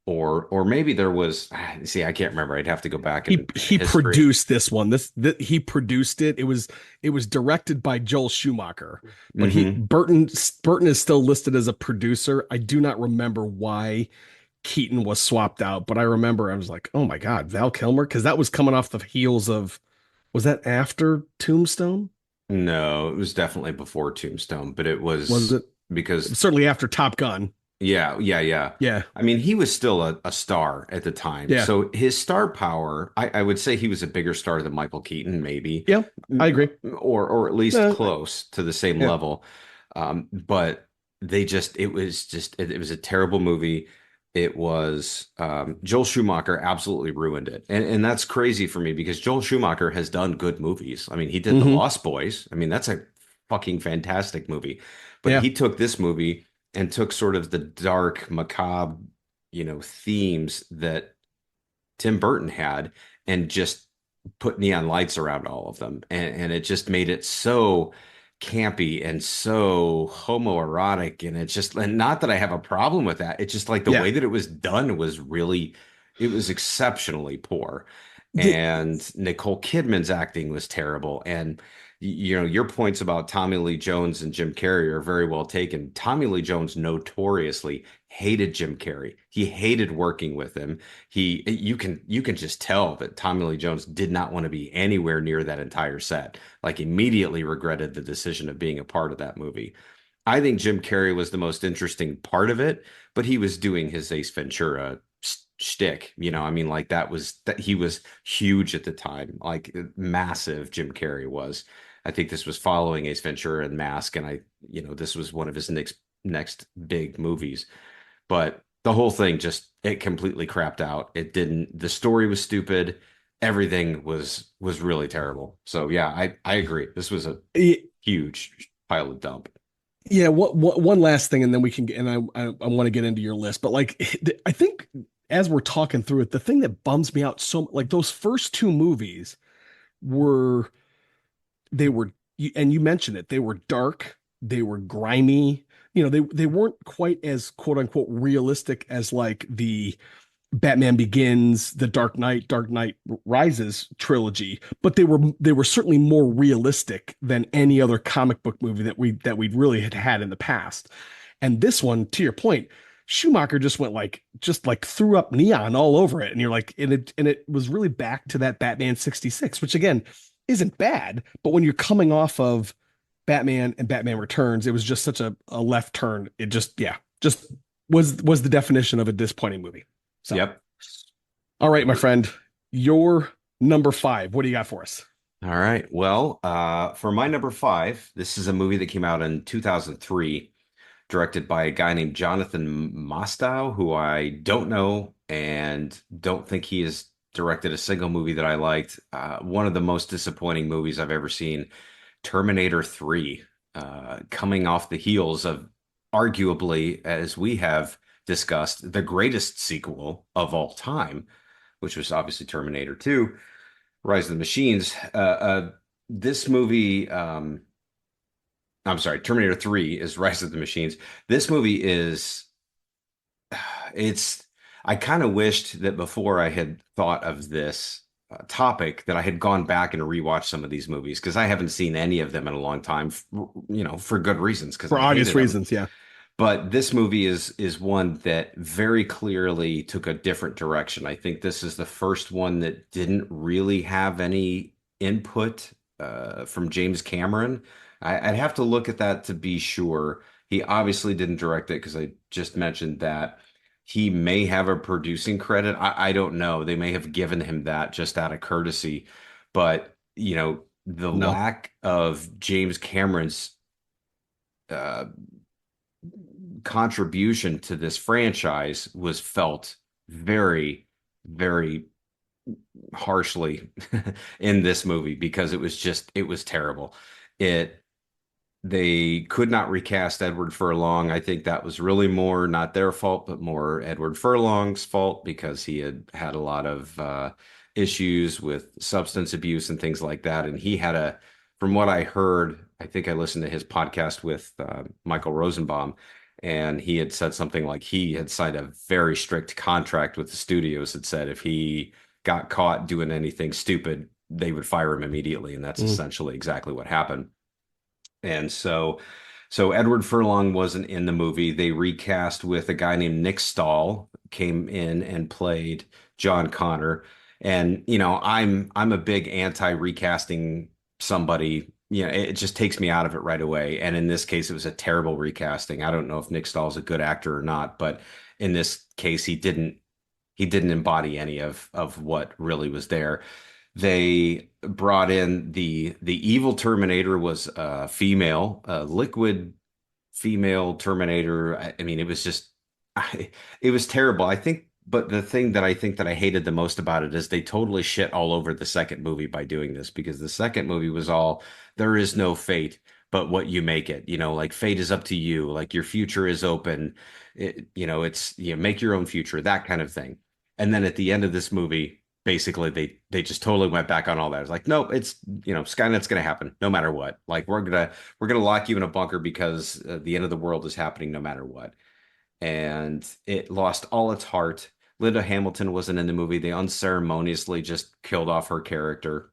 Speaker 3: Or maybe there was, see, I can't remember. I'd have to go back in
Speaker 2: He
Speaker 3: history.
Speaker 2: produced this one. He produced it. It was directed by Joel Schumacher, but he
Speaker 3: Hmm.
Speaker 2: Burton is still listed as a producer. I do not remember why Keaton was swapped out, but I remember I was like, oh my God, Val Kilmer, because that was coming off the heels of was that after Tombstone?
Speaker 3: No, it was definitely before Tombstone, but it
Speaker 2: Was
Speaker 3: was
Speaker 2: it? It
Speaker 3: because
Speaker 2: was certainly after Top Gun.
Speaker 3: yeah, yeah, yeah.
Speaker 2: Yeah,
Speaker 3: I mean, he was still a star at the time.
Speaker 2: yeah,
Speaker 3: So his star power, I would say he was a bigger star than Michael Keaton, maybe,
Speaker 2: yeah. I agree.
Speaker 3: or at least
Speaker 2: Uh,
Speaker 3: close to the same
Speaker 2: yeah,
Speaker 3: level. But it was a terrible movie. It was Joel Schumacher absolutely ruined it. And that's crazy for me because Joel Schumacher has done good movies. I mean, he did The
Speaker 2: hmm
Speaker 3: Lost Boys. I mean, that's a fucking fantastic movie. But
Speaker 2: yeah,
Speaker 3: he took this movie and took sort of the dark, macabre, themes that Tim Burton had and just put neon lights around all of them. And it just made it so campy and so homoerotic. And it's just, and not that I have a problem with that. It's just like the
Speaker 2: yeah.
Speaker 3: way that it was done was really, it was exceptionally poor.
Speaker 2: The,
Speaker 3: And Nicole Kidman's acting was terrible. And your points about Tommy Lee Jones and Jim Carrey are very well taken. Tommy Lee Jones notoriously hated Jim Carrey. He hated working with him. You can just tell that Tommy Lee Jones did not want to be anywhere near that entire set. Like immediately regretted the decision of being a part of that movie. I think Jim Carrey was the most interesting part of it, but he was doing his Ace Ventura shtick. I mean, like that he was huge at the time, like massive. Jim Carrey was. I think this was following Ace Ventura and Mask, and this was one of his next big movies. But the whole thing just it completely crapped out. It didn't. The story was stupid. Everything was really terrible. So yeah, I agree. This was a huge pile of dump.
Speaker 2: Yeah, one last thing, and then we can get, and I want to get into your list, but like I think as we're talking through it, the thing that bums me out so like those first two movies were they were and you mentioned it, they were dark, they were grimy, they weren't quite as quote unquote realistic as like the Batman Begins, the Dark Knight Rises trilogy, but they were certainly more realistic than any other comic book movie that we'd really had in the past. And this one, to your point, Schumacher just like threw up neon all over it, and you're like, and it was really back to that Batman 66, which again isn't bad, but when you're coming off of Batman and Batman Returns, it was just such a left turn. It just yeah, just was the definition of a disappointing movie. So.
Speaker 3: Yep.
Speaker 2: All right, my friend, your number five. What do you got for us?
Speaker 3: All right. Well, for my number five, this is a movie that came out in 2003, directed by a guy named Jonathan Mostow, who I don't know and don't think he has directed a single movie that I liked. One of the most disappointing movies I've ever seen, Terminator 3, coming off the heels of arguably, as we have discussed, the greatest sequel of all time, which was obviously Terminator 2, Rise of the Machines. This movie, I'm sorry, Terminator 3 is Rise of the Machines. This movie is, it's, I kind of wished that before I had thought of this topic that I had gone back and rewatched some of these movies because I haven't seen any of them in a long time, for good reasons because
Speaker 2: For
Speaker 3: I
Speaker 2: obvious
Speaker 3: hated them.
Speaker 2: reasons, yeah.
Speaker 3: But this movie is one that very clearly took a different direction. I think this is the first one that didn't really have any input from James Cameron. I'd have to look at that to be sure. He obviously didn't direct it because I just mentioned that. He may have a producing credit. I don't know. They may have given him that just out of courtesy. But, the
Speaker 2: No,
Speaker 3: lack of James Cameron's uh, contribution to this franchise was felt very, very harshly in this movie because it was terrible. It They could not recast Edward Furlong. I think that was really more not their fault, but more Edward Furlong's fault because he had had a lot of issues with substance abuse and things like that. And from what I heard, I think I listened to his podcast with Michael Rosenbaum, and he had said something like he had signed a very strict contract with the studios that said if he got caught doing anything stupid, they would fire him immediately. And that's
Speaker 2: mm,
Speaker 3: essentially exactly what happened. And so Edward Furlong wasn't in the movie. They recast with a guy named Nick Stahl, came in and played John Connor. And I'm a big anti recasting somebody. It just takes me out of it right away. And in this case, it was a terrible recasting. I don't know if Nick Stahl's a good actor or not, but in this case, he didn't embody any of what really was there. They brought in the evil Terminator was a female, a liquid female Terminator. I mean, it was just, it was terrible. I think, but the thing that I think that I hated the most about it is they totally shit all over the second movie by doing this because the second movie was all there is no fate but what you make it. Like fate is up to you. Like your future is open. It's make your own future, that kind of thing. And then at the end of this movie, basically they just totally went back on all that. It's like, nope, it's Skynet's gonna happen no matter what. Like we're gonna lock you in a bunker because the end of the world is happening no matter what. And it lost all its heart. Linda Hamilton wasn't in the movie. They unceremoniously just killed off her character,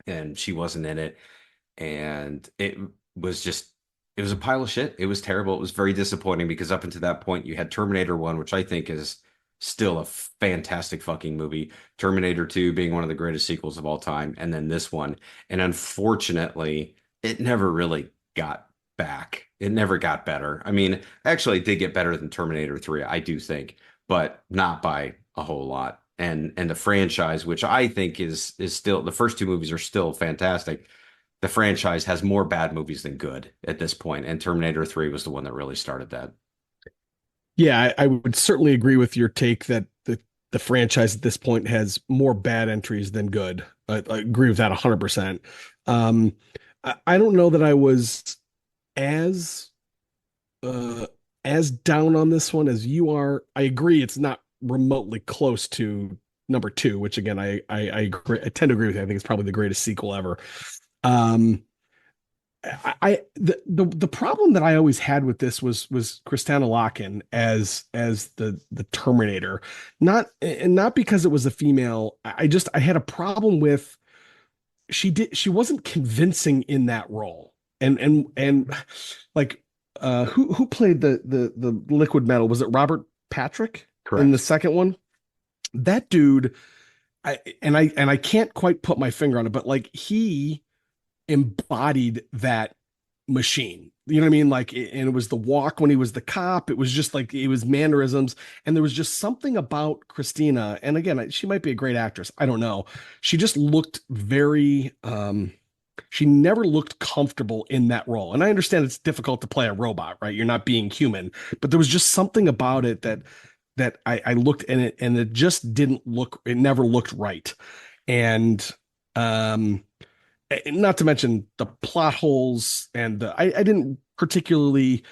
Speaker 3: and she wasn't in it. And was just it was a pile of shit. It was terrible. It was very disappointing because up until that point, you had Terminator 1, which I think is still a fantastic fucking movie. Terminator 2 being one of the greatest sequels of all time, and then this one. And unfortunately, it never really got back. It never got better. I mean, actually, it did get better than Terminator 3, I do think, but not by a whole lot. And the franchise, which I think is still the first two movies are still fantastic. The franchise has more bad movies than good at this point, and Terminator 3 was the one that really started that.
Speaker 2: yeah, I would certainly agree with your take that the franchise at this point has more bad entries than good. I agree with that 100%. I don't know that I was as uh, as down on this one as you are. I agree it's not remotely close to number two, which again I agree, I tend to agree with you. I think it's probably the greatest sequel ever. Um, the problem that I always had with this was Kristanna Loken as the Terminator, not because it was a female. I had a problem with she wasn't convincing in that role, and like who played the liquid metal? Was it Robert Patrick in the
Speaker 3: Correct.
Speaker 2: second one? That dude, I can't quite put my finger on it, but like he embodied that machine. You know what I mean? Like, and it was the walk when he was the cop. It was just like it was mannerisms, and there was just something about Christina. And again, she might be a great actress. I don't know. She just looked very. She never looked comfortable in that role. And I understand it's difficult to play a robot, right? You're not being human, but there was just something about it that I looked in it, and it just didn't look. It never looked right. And um not to mention the plot holes and I didn't particularly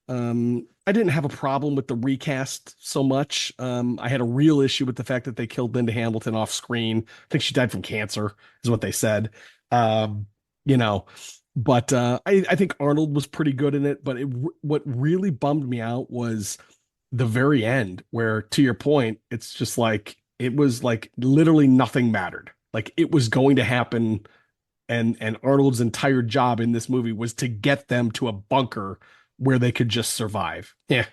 Speaker 2: I didn't have a problem with the recast so much. I had a real issue with the fact that they killed Linda Hamilton off screen. I think she died from cancer, is what they said. Um, you know, but I think Arnold was pretty good in it. But what really bummed me out was the very end, where to your point, it's just like it was like literally nothing mattered. Like it was going to happen, and Arnold's entire job in this movie was to get them to a bunker where they could just survive. Yeah.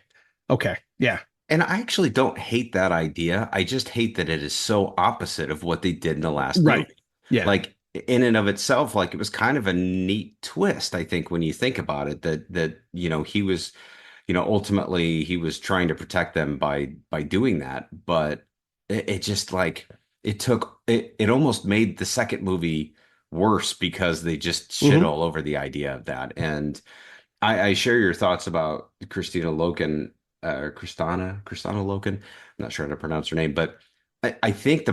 Speaker 2: Okay. Yeah.
Speaker 3: And I actually don't hate that idea. I just hate that it is so opposite of what they did in the last
Speaker 2: Right.
Speaker 3: movie.
Speaker 2: Yeah.
Speaker 3: Like in and of itself, like it was kind of a neat twist, I think, when you think about it, that he was, ultimately he was trying to protect them by doing that. But it just like it almost made the second movie worse because they just shit
Speaker 2: Hmm.
Speaker 3: all over the idea of that. And I share your thoughts about Christina Loken, Kristana Loken. I'm not sure how to pronounce her name, but I think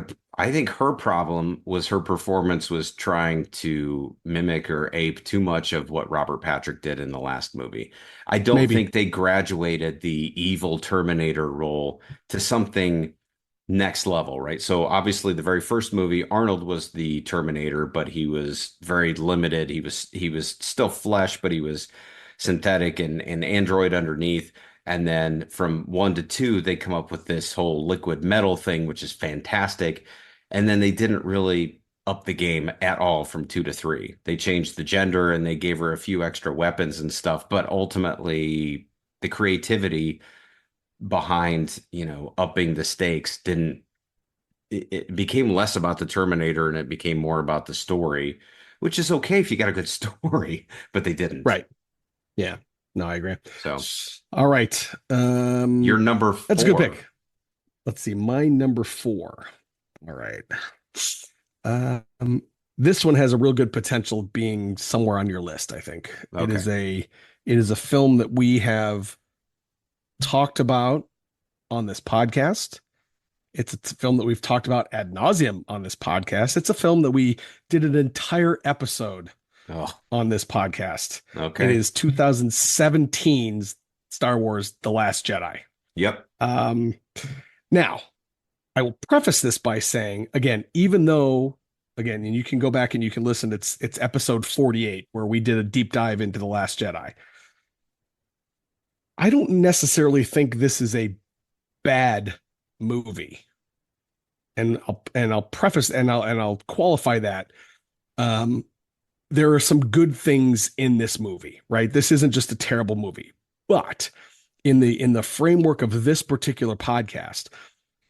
Speaker 3: her problem was her performance was trying to mimic or ape too much of what Robert Patrick did in the last movie. I don't
Speaker 2: Maybe.
Speaker 3: think they graduated the evil Terminator role to something next level, right? So obviously the very first movie, Arnold was the Terminator, but he was very limited. He was still flesh, but he was synthetic and android underneath. And then from one to two, they come up with this whole liquid metal thing, which is fantastic. And then they didn't really up the game at all from two to three. They changed the gender and they gave her a few extra weapons and stuff, but ultimately the creativity behind, upping the stakes didn't it became less about the Terminator and it became more about the story, which is okay if you got a good story, but they didn't.
Speaker 2: Right. Yeah. No, I agree.
Speaker 3: So
Speaker 2: All right.
Speaker 3: you're number
Speaker 2: That's a good
Speaker 3: four.
Speaker 2: pick. Let's see. My number four. All right. Um, this one has a real good potential of being somewhere on your list, I think.
Speaker 3: Okay.
Speaker 2: It is a film that we have talked about on this podcast. It's a film that we've talked about ad nauseum on this podcast. It's a film that we did an entire episode
Speaker 3: Oh,
Speaker 2: on this podcast. It
Speaker 3: okay.
Speaker 2: is 2017's Star Wars: The Last Jedi.
Speaker 3: Yep.
Speaker 2: Um, Now, I will preface this by saying, again, even though, again, and you can go back and you can listen, it's episode 48 where we did a deep dive into The Last Jedi. I don't necessarily think this is a bad movie. And I'll preface and I'll qualify that. Um, there are some good things in this movie, right? This isn't just a terrible movie. But in the framework of this particular podcast,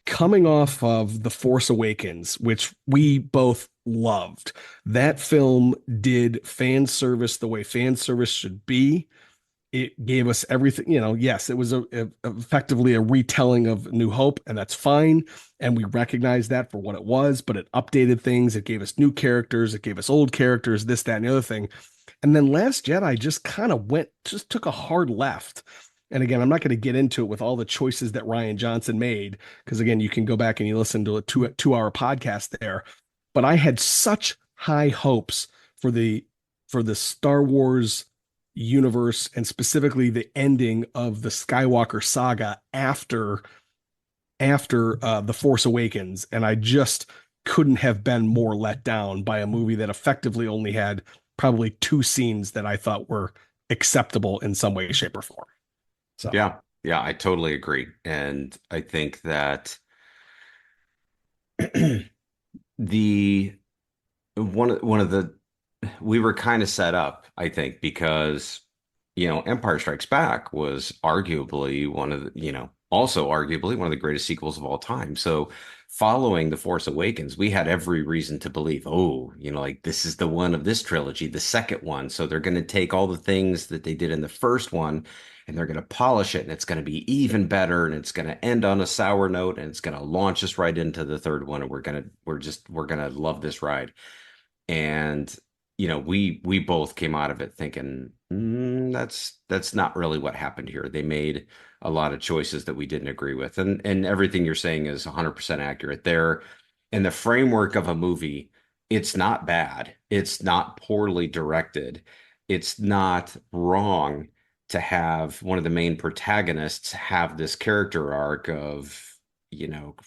Speaker 2: coming off of The Force Awakens, which we both loved, that film did fan service the way fan service should be. It gave us everything, yes, it was effectively a retelling of New Hope, and that's fine. And we recognize that for what it was, but it updated things. It gave us new characters. It gave us old characters, this, that, and the other thing. And then Last Jedi just took a hard left. And again, I'm not going to get into it with all the choices that Rian Johnson made, because again, you can go back and you listen to a 2 hour podcast there. But I had such high hopes for the Star Wars universe, and specifically the ending of the Skywalker saga after The Force Awakens, and I just couldn't have been more let down by a movie that effectively only had probably two scenes that I thought were acceptable in some way, shape, or form. So,
Speaker 3: Yeah. Yeah, I totally agree. And I think that the one of the we were kind of set up, I think, because Empire Strikes Back was arguably one of the, also arguably one of the greatest sequels of all time. So following The Force Awakens, we had every reason to believe, oh, like this is the one of this trilogy, the second one. So they're going to take all the things that they did in the first one and they're going to polish it and it's going to be even better and it's going to end on a sour note and it's going to launch us right into the third one and we're going to love this ride. And we both came out of it thinking that's not really what happened here. They made a lot of choices that we didn't agree with, and everything you're saying is 100% accurate. There, in the framework of a movie, it's not bad. It's not poorly directed. It's not wrong to have one of the main protagonists have this character arc of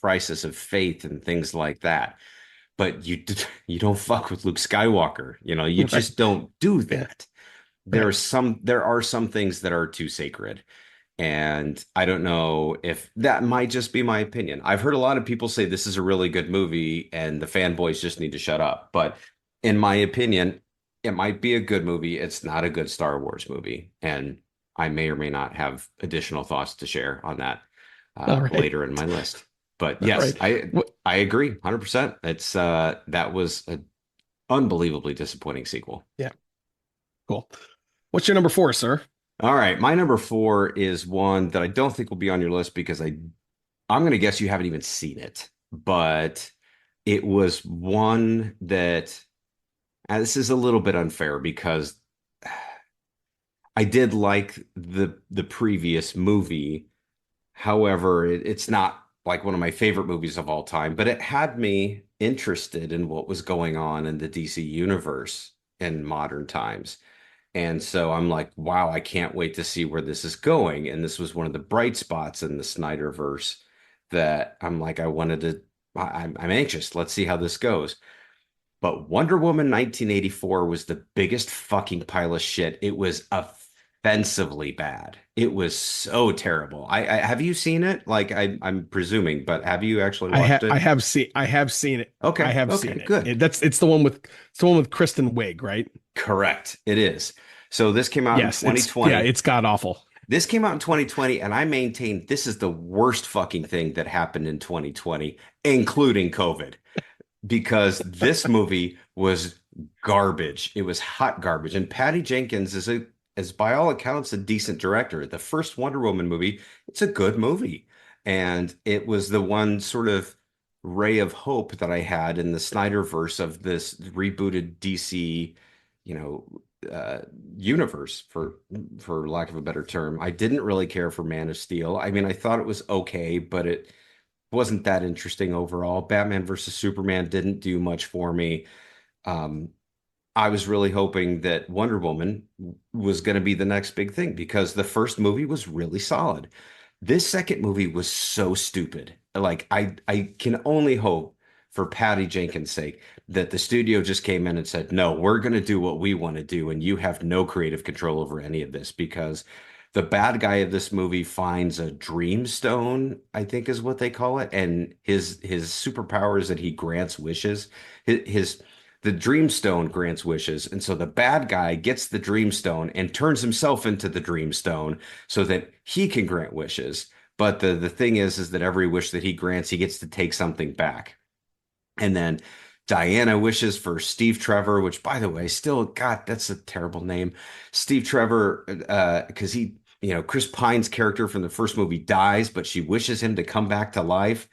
Speaker 3: crisis of faith and things like that, but you don't fuck with Luke Skywalker. You
Speaker 2: right.
Speaker 3: just don't do
Speaker 2: Yeah.
Speaker 3: that.
Speaker 2: Right.
Speaker 3: There are some things that are too sacred. And I don't know if that might just be my opinion. I've heard a lot of people say this is a really good movie and the fanboys just need to shut up. But in my opinion, it might be a good movie. It's not a good Star Wars movie. And I may or may not have additional thoughts to share on that
Speaker 2: All right.
Speaker 3: later in my list. But
Speaker 2: All
Speaker 3: yes,
Speaker 2: right.
Speaker 3: I
Speaker 2: What,
Speaker 3: I agree 100%. It's that was an unbelievably disappointing sequel.
Speaker 2: yeah. Cool. What's your number four, sir?
Speaker 3: All right, my number four is one that I don't think will be on your list because I'm going to guess you haven't even seen it, but it was one that this is a little bit unfair because I did like the previous movie. However, it's not like one of my favorite movies of all time, but it had me interested in what was going on in the DC universe in modern times. And so I'm like, wow, I can't wait to see where this is going. And this was one of the bright spots in the Snyderverse that I'm like, I'm anxious. Let's see how this goes. But Wonder Woman 1984 was the biggest fucking pile of shit. It was offensively bad. It was so terrible. I have you seen it? Like I'm presuming, but have you actually watched it?
Speaker 2: I have seen it. I
Speaker 3: Okay,
Speaker 2: have
Speaker 3: okay,
Speaker 2: seen it.
Speaker 3: good.
Speaker 2: It's the one with Kristen Wiig, right?
Speaker 3: Correct. It is. So this came out in
Speaker 2: Yes, it's
Speaker 3: 2020.
Speaker 2: god awful.
Speaker 3: This came out in 2020, and I maintain this is the worst fucking thing that happened in 2020, including COVID, because this movie was garbage. It was hot garbage. And Patty Jenkins is by all accounts a decent director. The first Wonder Woman movie, it's a good movie. And it was the one sort of ray of hope that I had in the Snyderverse of this rebooted DC, you know, uh, universe for lack of a better term. I didn't really care for Man of Steel. I mean, I thought it was okay, but it wasn't that interesting overall. Batman versus Superman didn't do much for me. Um, I was really hoping that Wonder Woman was going to be the next big thing because the first movie was really solid. This second movie was so stupid. Like I can only hope for Patty Jenkins' sake that the studio just came in and said, "No, we're going to do what we want to do and you have no creative control over any of this," because the bad guy of this movie finds a dream stone, I think is what they call it, and his superpower is that he grants wishes. His the dream stone grants wishes, and so the bad guy gets the dream stone and turns himself into the dream stone so that he can grant wishes. But the thing is that every wish that he grants, he gets to take something back. And then Diana wishes for Steve Trevor, which, by the way, still, God, that's a terrible name. Steve Trevor, because Chris Pine's character from the first movie dies, but she wishes him to come back to life.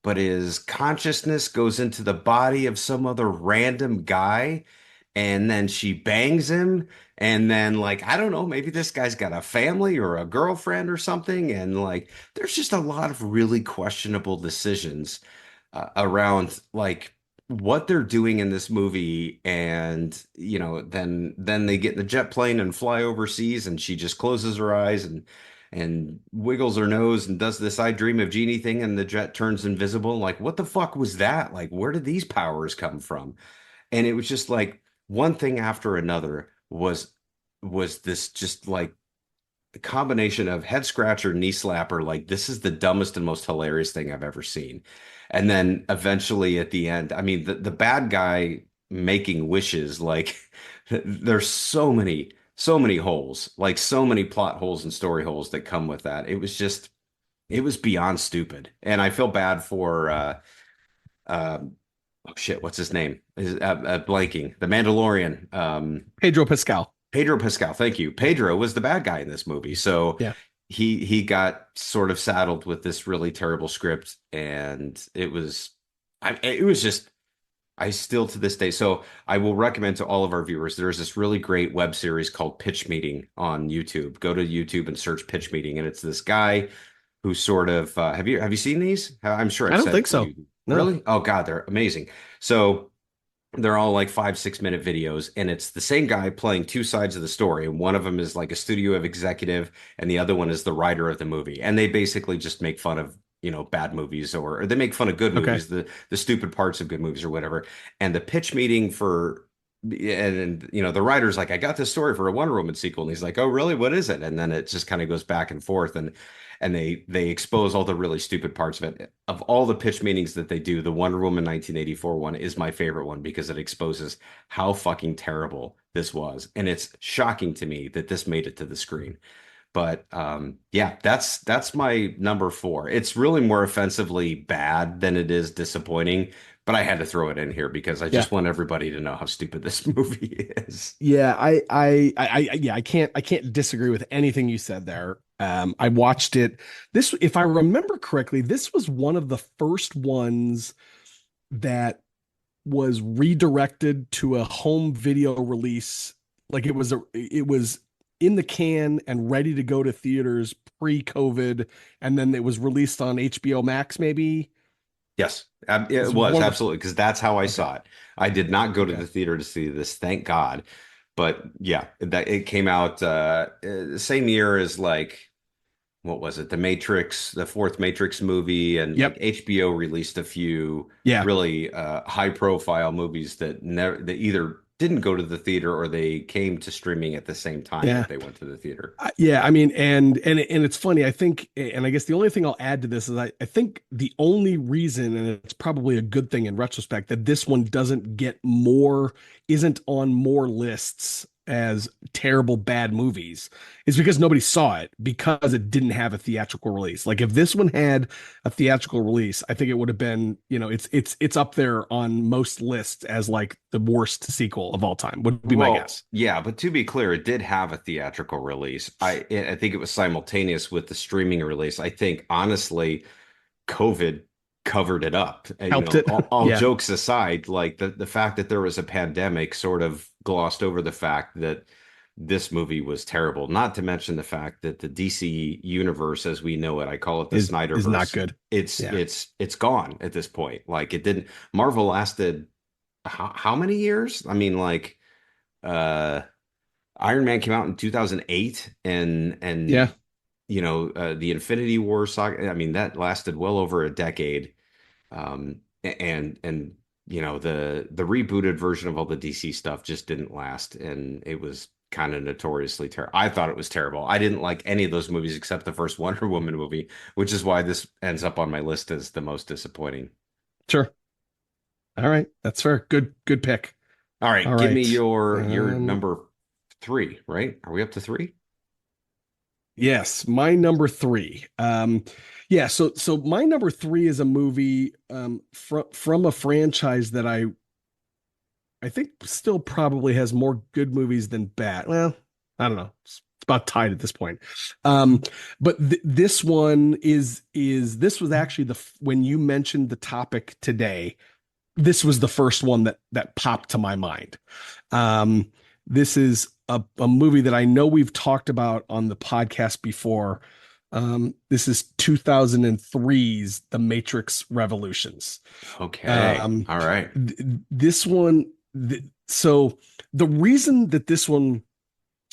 Speaker 3: But his consciousness goes into the body of some other random guy. And then she bangs him. And then, like, I don't know, maybe this guy's got a family or a girlfriend or something. And, like, there's just a lot of really questionable decisions around like what they're doing in this movie, and then they get in the jet plane and fly overseas and she just closes her eyes and wiggles her nose and does this I dream of Jeannie thing and the jet turns invisible. Like, what the fuck was that? Like, where did these powers come from? And it was just like one thing after another was this just like a combination of head scratcher, knee slapper, like this is the dumbest and most hilarious thing I've ever seen. And then eventually at the end, I mean, the bad guy making wishes, like there's so many holes, like so many plot holes and story holes that come with that. It was just, it was beyond stupid. And I feel bad for, uh, oh shit, what's his name? Blanking, the Mandalorian.
Speaker 2: Pedro Pascal.
Speaker 3: Pedro Pascal, thank you. Pedro was the bad guy in this movie. So
Speaker 2: Yeah.
Speaker 3: he got sort of saddled with this really terrible script, and it was just I still to this day. So I will recommend to all of our viewers, there's this really great web series called Pitch Meeting on YouTube. Go to YouTube and search Pitch Meeting, and it's this guy who sort of have you seen these? I'm sure
Speaker 2: I
Speaker 3: I've
Speaker 2: don't
Speaker 3: sent
Speaker 2: think
Speaker 3: it to
Speaker 2: so.
Speaker 3: you.
Speaker 2: No.
Speaker 3: Really? Oh God, they're amazing. So they're all like 5, 6 minute videos, and it's the same guy playing two sides of the story. And one of them is like a studio executive, and the other one is the writer of the movie. And they basically just make fun of, bad movies, or they make fun of good
Speaker 2: Okay.
Speaker 3: movies, the stupid parts of good movies or whatever. And the pitch meeting for and the writer's like, I got this story for a Wonder Woman sequel, and he's like, oh really, what is it? And then it just kind of goes back and forth, and they expose all the really stupid parts of it. Of all the pitch meetings that they do, the Wonder Woman 1984 one is my favorite one because it exposes how fucking terrible this was. And it's shocking to me that this made it to the screen. But yeah, that's my number four. It's really more offensively bad than it is disappointing, but I had to throw it in here because I
Speaker 2: Yeah.
Speaker 3: just want everybody to know how stupid this movie is.
Speaker 2: Yeah, yeah, I can't disagree with anything you said there. I watched it. This, if I remember correctly, this was one of the first ones that was redirected to a home video release. Like it was in the can and ready to go to theaters pre-COVID, and then it was released on HBO Max, maybe.
Speaker 3: Yes, it
Speaker 2: This was
Speaker 3: was
Speaker 2: one of the
Speaker 3: absolutely because that's how I
Speaker 2: okay,
Speaker 3: saw it. I did not go to
Speaker 2: okay.
Speaker 3: the theater to see this, thank God. But yeah, that it came out same year as like what was it? The Matrix, the fourth Matrix movie, and like
Speaker 2: Yep.
Speaker 3: HBO released a few
Speaker 2: Yeah.
Speaker 3: really high profile movies that never that either didn't go to the theater or they came to streaming at the same time
Speaker 2: Yeah.
Speaker 3: that they went to the theater.
Speaker 2: Yeah, I mean, and it's funny. I think, and I guess the only thing I'll add to this is I think the only reason, and it's probably a good thing in retrospect, that this one doesn't get more, isn't on more lists as terrible bad movies is because nobody saw it because it didn't have a theatrical release. Like if this one had a theatrical release, I think it would have been, it's up there on most lists as like the worst sequel of all time, would be my
Speaker 3: Well,
Speaker 2: guess.
Speaker 3: yeah, but to be clear, it did have a theatrical release. I think it was simultaneous with the streaming release. I think honestly, COVID covered it up.
Speaker 2: Helped it.
Speaker 3: All
Speaker 2: Yeah.
Speaker 3: jokes aside, like the fact that there was a pandemic sort of glossed over the fact that this movie was terrible. Not to mention the fact that the DC universe, as we know it, I call it the
Speaker 2: Is not
Speaker 3: Snyderverse,
Speaker 2: good. Yeah.
Speaker 3: it's gone at this point. Like it didn't. Marvel lasted how many years? I mean, like uh Iron Man came out in 2008, and
Speaker 2: Yeah.
Speaker 3: the Infinity War saga, I mean that lasted well over a decade. And the rebooted version of all the DC stuff just didn't last, and it was kind of notoriously terrible. I thought it was terrible. I didn't like any of those movies except the first Wonder Woman movie, which is why this ends up on my list as the most disappointing.
Speaker 2: Sure. All right. That's fair. Good pick.
Speaker 3: All
Speaker 2: All
Speaker 3: right, give me
Speaker 2: right.
Speaker 3: your number three, right? Are we up to three?
Speaker 2: Yes, my number three. Yeah, so my number three is a movie from a franchise that I think still probably has more good movies than bad. Well, I don't know. It's about tied at this point. Um, but this one is this was actually when you mentioned the topic today, this was the first one that popped to my mind. Um, this is a movie that I know we've talked about on the podcast before. This is 2003's The Matrix Revolutions.
Speaker 3: Okay.
Speaker 2: Um,
Speaker 3: All right.
Speaker 2: this one, so the reason that this one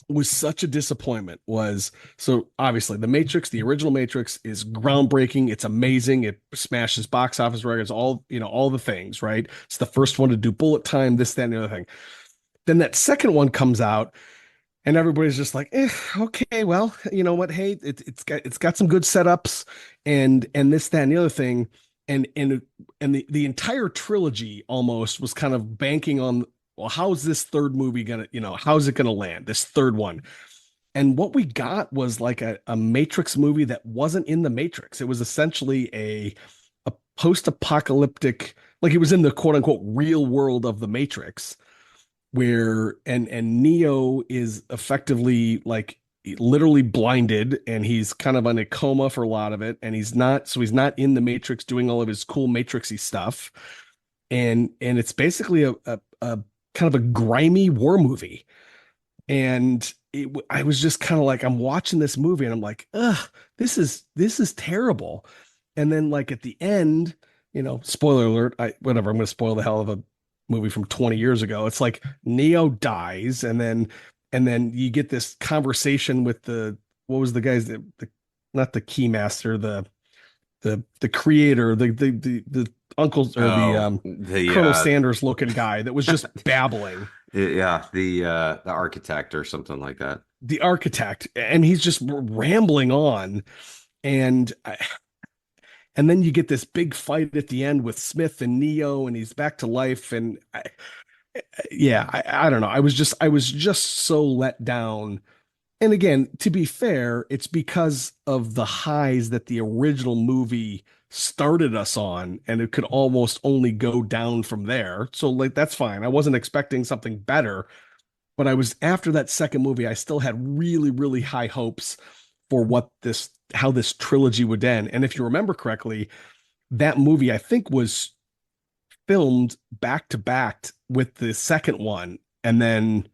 Speaker 2: was such a disappointment was so obviously the Matrix, the original Matrix, is groundbreaking. It's amazing. It smashes box office records, all the things, right? It's the first one to do bullet time, this, that, and the other thing. then that second one comes out, and everybody's just like, okay, well, you know what? Hey, it's got some good setups, and this, that, and the other thing, and the entire trilogy almost was kind of banking on, well, how's this third movie gonna, how's it gonna land? This third one. And what we got was like a Matrix movie that wasn't in the Matrix. It was essentially a post-apocalyptic, like it was in the quote unquote real world of the Matrix, where and Neo is effectively like literally blinded, and he's kind of in a coma for a lot of it, and he's not in the Matrix doing all of his cool Matrixy stuff. And it's basically a kind of a grimy war movie. And I was just kind of like, I'm watching this movie and I'm like, ugh, this is terrible. And then like at the end, spoiler alert, whatever, I'm going to spoil the hell of a movie from 20 years ago. It's like Neo dies, and then you get this conversation with what was the guy's, not the keymaster, the creator, the uncle, or the
Speaker 3: Oh, the
Speaker 2: Colonel Sanders looking guy that was just babbling,
Speaker 3: yeah, the architect or something like that.
Speaker 2: the architect, and he's just rambling on. And and then you get this big fight at the end with Smith and Neo, and he's back to life. And yeah, I don't know. I was just so let down. And again, to be fair, it's because of the highs that the original movie started us on, and it could almost only go down from there. So like that's fine. I wasn't expecting something better, but I was, after that second movie, I still had really, really high hopes for how this trilogy would end. And if you remember correctly, that movie I think was filmed back to back with the second one. And then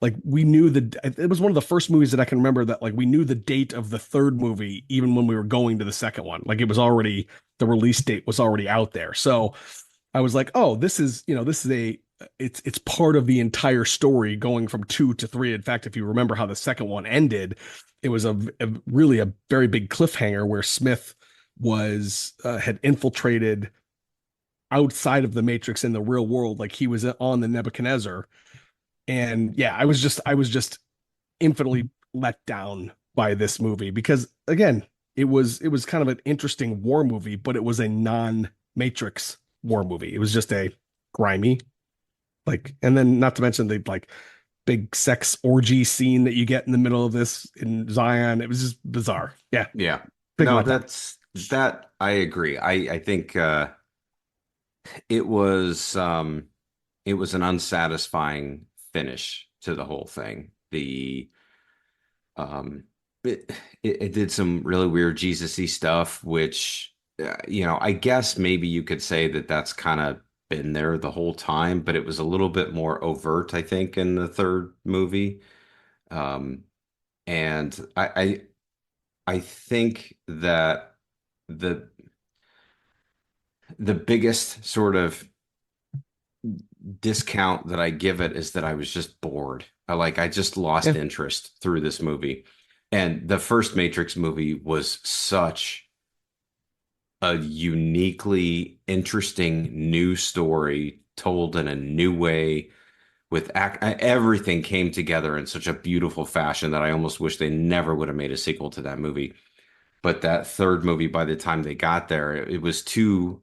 Speaker 2: like we knew it was one of the first movies that I can remember that like we knew the date of the third movie even when we were going to the second one. Like it was already, the release date was already out there. So I was like, oh, it's part of the entire story going from two to three. In fact, if you remember how the second one ended, it was really a very big cliffhanger where Smith was had infiltrated outside of the Matrix in the real world, like he was on the Nebuchadnezzar. And yeah, I was just infinitely let down by this movie because again, it was kind of an interesting war movie, but it was a non-Matrix war movie. It was just a grimy, like, and then not to mention the like big sex orgy scene that you get in the middle of this in Zion. It was just bizarre. Yeah,
Speaker 3: Yeah.
Speaker 2: big
Speaker 3: No,
Speaker 2: letdown.
Speaker 3: that I agree. I think it was it was an unsatisfying finish to the whole thing. The um it, it did some really weird Jesus-y stuff, which I guess maybe you could say that that's kind of been there the whole time, but it was a little bit more overt, I think, in the third movie. Um, and I think that the the biggest sort of discount that I give it is that I was just bored. I just lost
Speaker 2: Yeah,
Speaker 3: interest through this movie. And the first Matrix movie was such a uniquely interesting new story told in a new way with everything came together in such a beautiful fashion that I almost wish they never would have made a sequel to that movie. But that third movie, by the time they got there, it was too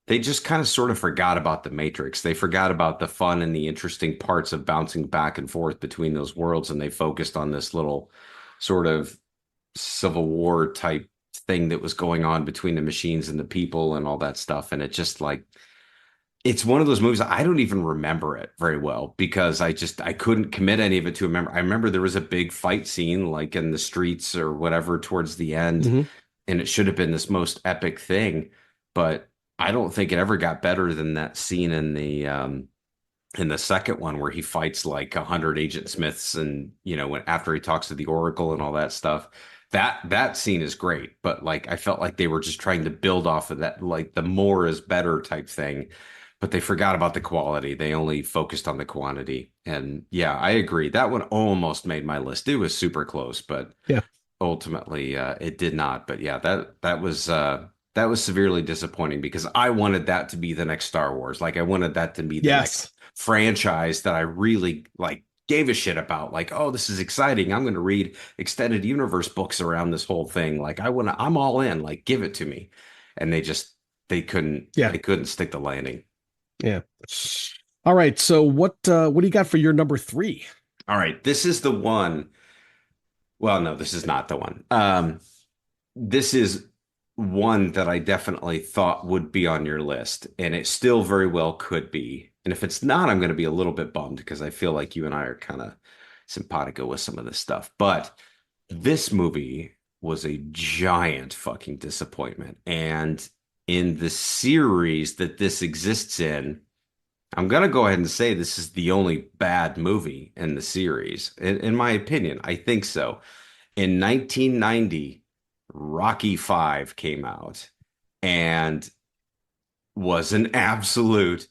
Speaker 3: they just kind of sort of forgot about the Matrix. They forgot about the fun and the interesting parts of bouncing back and forth between those worlds, and they focused on this little sort of Civil War type thing that was going on between the machines and the people and all that stuff. And it just like it's one of those movies I don't even remember it very well because I couldn't commit any of it to a memory. I remember there was a big fight scene like in the streets or whatever towards the end,
Speaker 2: hmm
Speaker 3: and it should have been this most epic thing, but I don't think it ever got better than that scene in the second one where he fights like 100 Agent Smiths and when after he talks to the Oracle and all that stuff. That scene is great, but like I felt like they were just trying to build off of that, like the more is better type thing, but they forgot about the quality. They only focused on the quantity. And yeah, I agree. That one almost made my list. It was super close, but
Speaker 2: yeah.
Speaker 3: ultimately it did not. But yeah, that was That was severely disappointing because I wanted that to be the next Star Wars. Like I wanted that to be the next
Speaker 2: Yes.
Speaker 3: franchise that I really like gave a shit about. Like, oh, this is exciting. I'm going to read extended universe books around this whole thing. Like I'm all in. Like give it to me. And
Speaker 2: Yeah.
Speaker 3: they couldn't stick the landing.
Speaker 2: Yeah. All right. So what do you got for your number three?
Speaker 3: All right, this is the one. Well, no, this is not the one. This is one that I definitely thought would be on your list, and it still very well could be. And if it's not, I'm going to be a little bit bummed because I feel like you and I are kind of simpatico with some of this stuff. But this movie was a giant fucking disappointment. And in the series that this exists in, I'm going to go ahead and say this is the only bad movie in the series. In my opinion, I think so. In 1990, Rocky 5 came out and was an absolute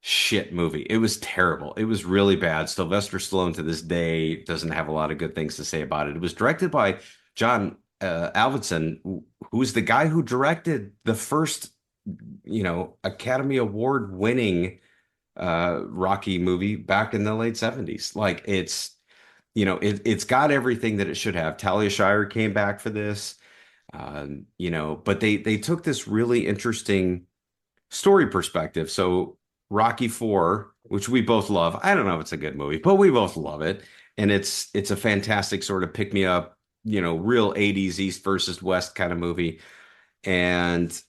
Speaker 3: shit movie. It was terrible. It was really bad. Sylvester Stallone to this day doesn't have a lot of good things to say about it. It was directed by John Avildsen, who's the guy who directed the first, Academy Award winning Rocky movie back in the late 70s. Like it's got everything that it should have. Talia Shire came back for this. But they took this really interesting story perspective. So Rocky 4, which we both love. I don't know if it's a good movie, but we both love it. And it's a fantastic sort of pick me up, real 80s East versus West kind of movie. And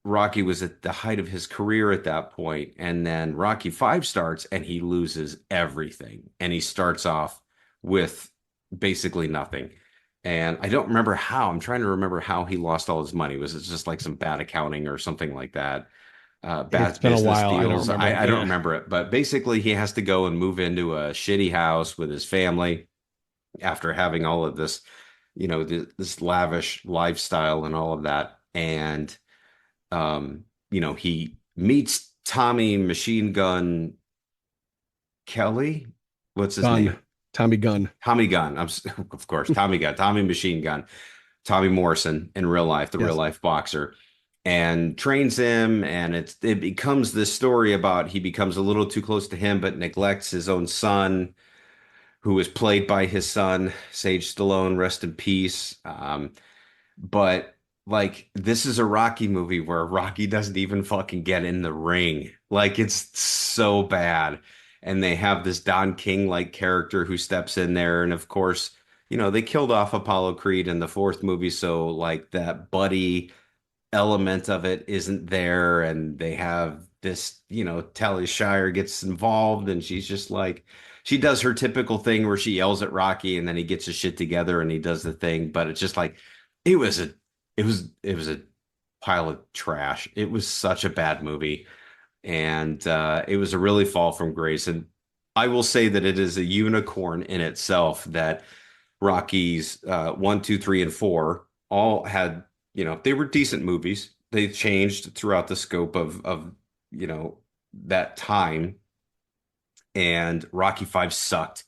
Speaker 3: Rocky was at the height of his career at that point, and then Rocky 5 starts and he loses everything. And he starts off with basically nothing. And I don't remember how. I'm trying to remember how he lost all his money. Was it just like some bad accounting or something like that?
Speaker 2: It's
Speaker 3: Bad
Speaker 2: been a
Speaker 3: business
Speaker 2: while. I don't
Speaker 3: deals.
Speaker 2: remember.
Speaker 3: I don't
Speaker 2: Yeah.
Speaker 3: remember it, but basically he has to go and move into a shitty house with his family after having all of this, this lavish lifestyle and all of that. And he meets Tommy Machine Gun Kelly. What's his
Speaker 2: Gunn.
Speaker 3: name?
Speaker 2: Tommy Gunn.
Speaker 3: Tommy Gun. Of course, Tommy Gun, Tommy Machine Gun, Tommy Morrison in real life, the real
Speaker 2: Yes.
Speaker 3: life boxer, and trains him. And it becomes this story about he becomes a little too close to him, but neglects his own son, who is played by his son, Sage Stallone, rest in peace. But like this is a Rocky movie where Rocky doesn't even fucking get in the ring. Like it's so bad. And they have this Don King like character who steps in there. And of course, they killed off Apollo Creed in the fourth movie. So like that buddy element of it isn't there. And they have this, Talia Shire gets involved and she's just like, she does her typical thing where she yells at Rocky and then he gets his shit together and he does the thing. But it's just like, it was a, it was a pile of trash. It was such a bad movie. And it was a really fall from grace. And I will say that it is a unicorn in itself that Rockies 1, 2, 3, and 4 all had, they were decent movies. They changed throughout the scope of that time. And Rocky 5 sucked.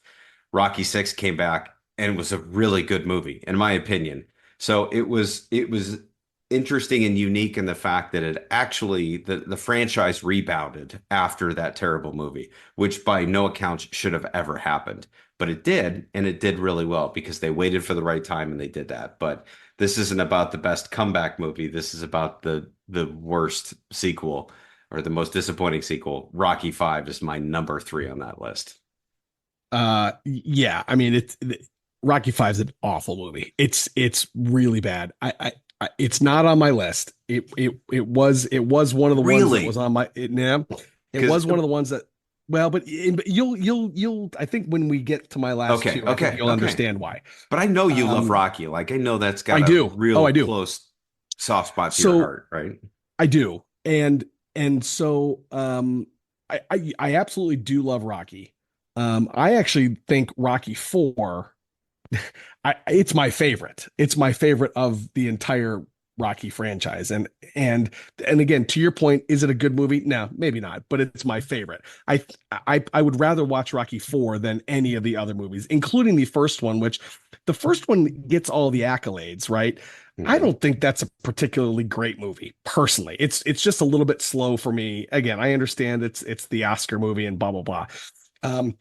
Speaker 3: Rocky 6 came back and was a really good movie, in my opinion. So it was interesting and unique in the fact that it actually the franchise rebounded after that terrible movie, which by no account should have ever happened. But it did, and it did really well because they waited for the right time and they did that. But this isn't about the best comeback movie. This is about the worst sequel or the most disappointing sequel. Rocky 5 is my number 3 on that list.
Speaker 2: Yeah. I mean, Rocky Five is an awful movie. It's really bad. It's not on my list. It was one of the ones that was
Speaker 3: Really?
Speaker 2: on my yeah. It
Speaker 3: Because
Speaker 2: was one of the ones that well, but you'll I think when we get to my last
Speaker 3: okay,
Speaker 2: two, I think
Speaker 3: okay,
Speaker 2: you'll
Speaker 3: okay.
Speaker 2: understand why.
Speaker 3: But I know you love
Speaker 2: Um,
Speaker 3: Rocky. Like I know that's
Speaker 2: I
Speaker 3: got a
Speaker 2: do. Oh,
Speaker 3: real
Speaker 2: I do.
Speaker 3: close soft spot to your
Speaker 2: So
Speaker 3: heart, right?
Speaker 2: I do. And so I absolutely do love Rocky. I actually think Rocky 4 it's my favorite. It's my favorite of the entire Rocky franchise. And again, to your point, is it a good movie? No, maybe not, but it's my favorite. I would rather watch Rocky 4 than any of the other movies, including the first one, which the first one gets all the accolades, right? I
Speaker 3: Hmm.
Speaker 2: don't think that's a particularly great movie, personally. It's just a little bit slow for me. Again, I understand it's the Oscar movie and blah blah blah. Um,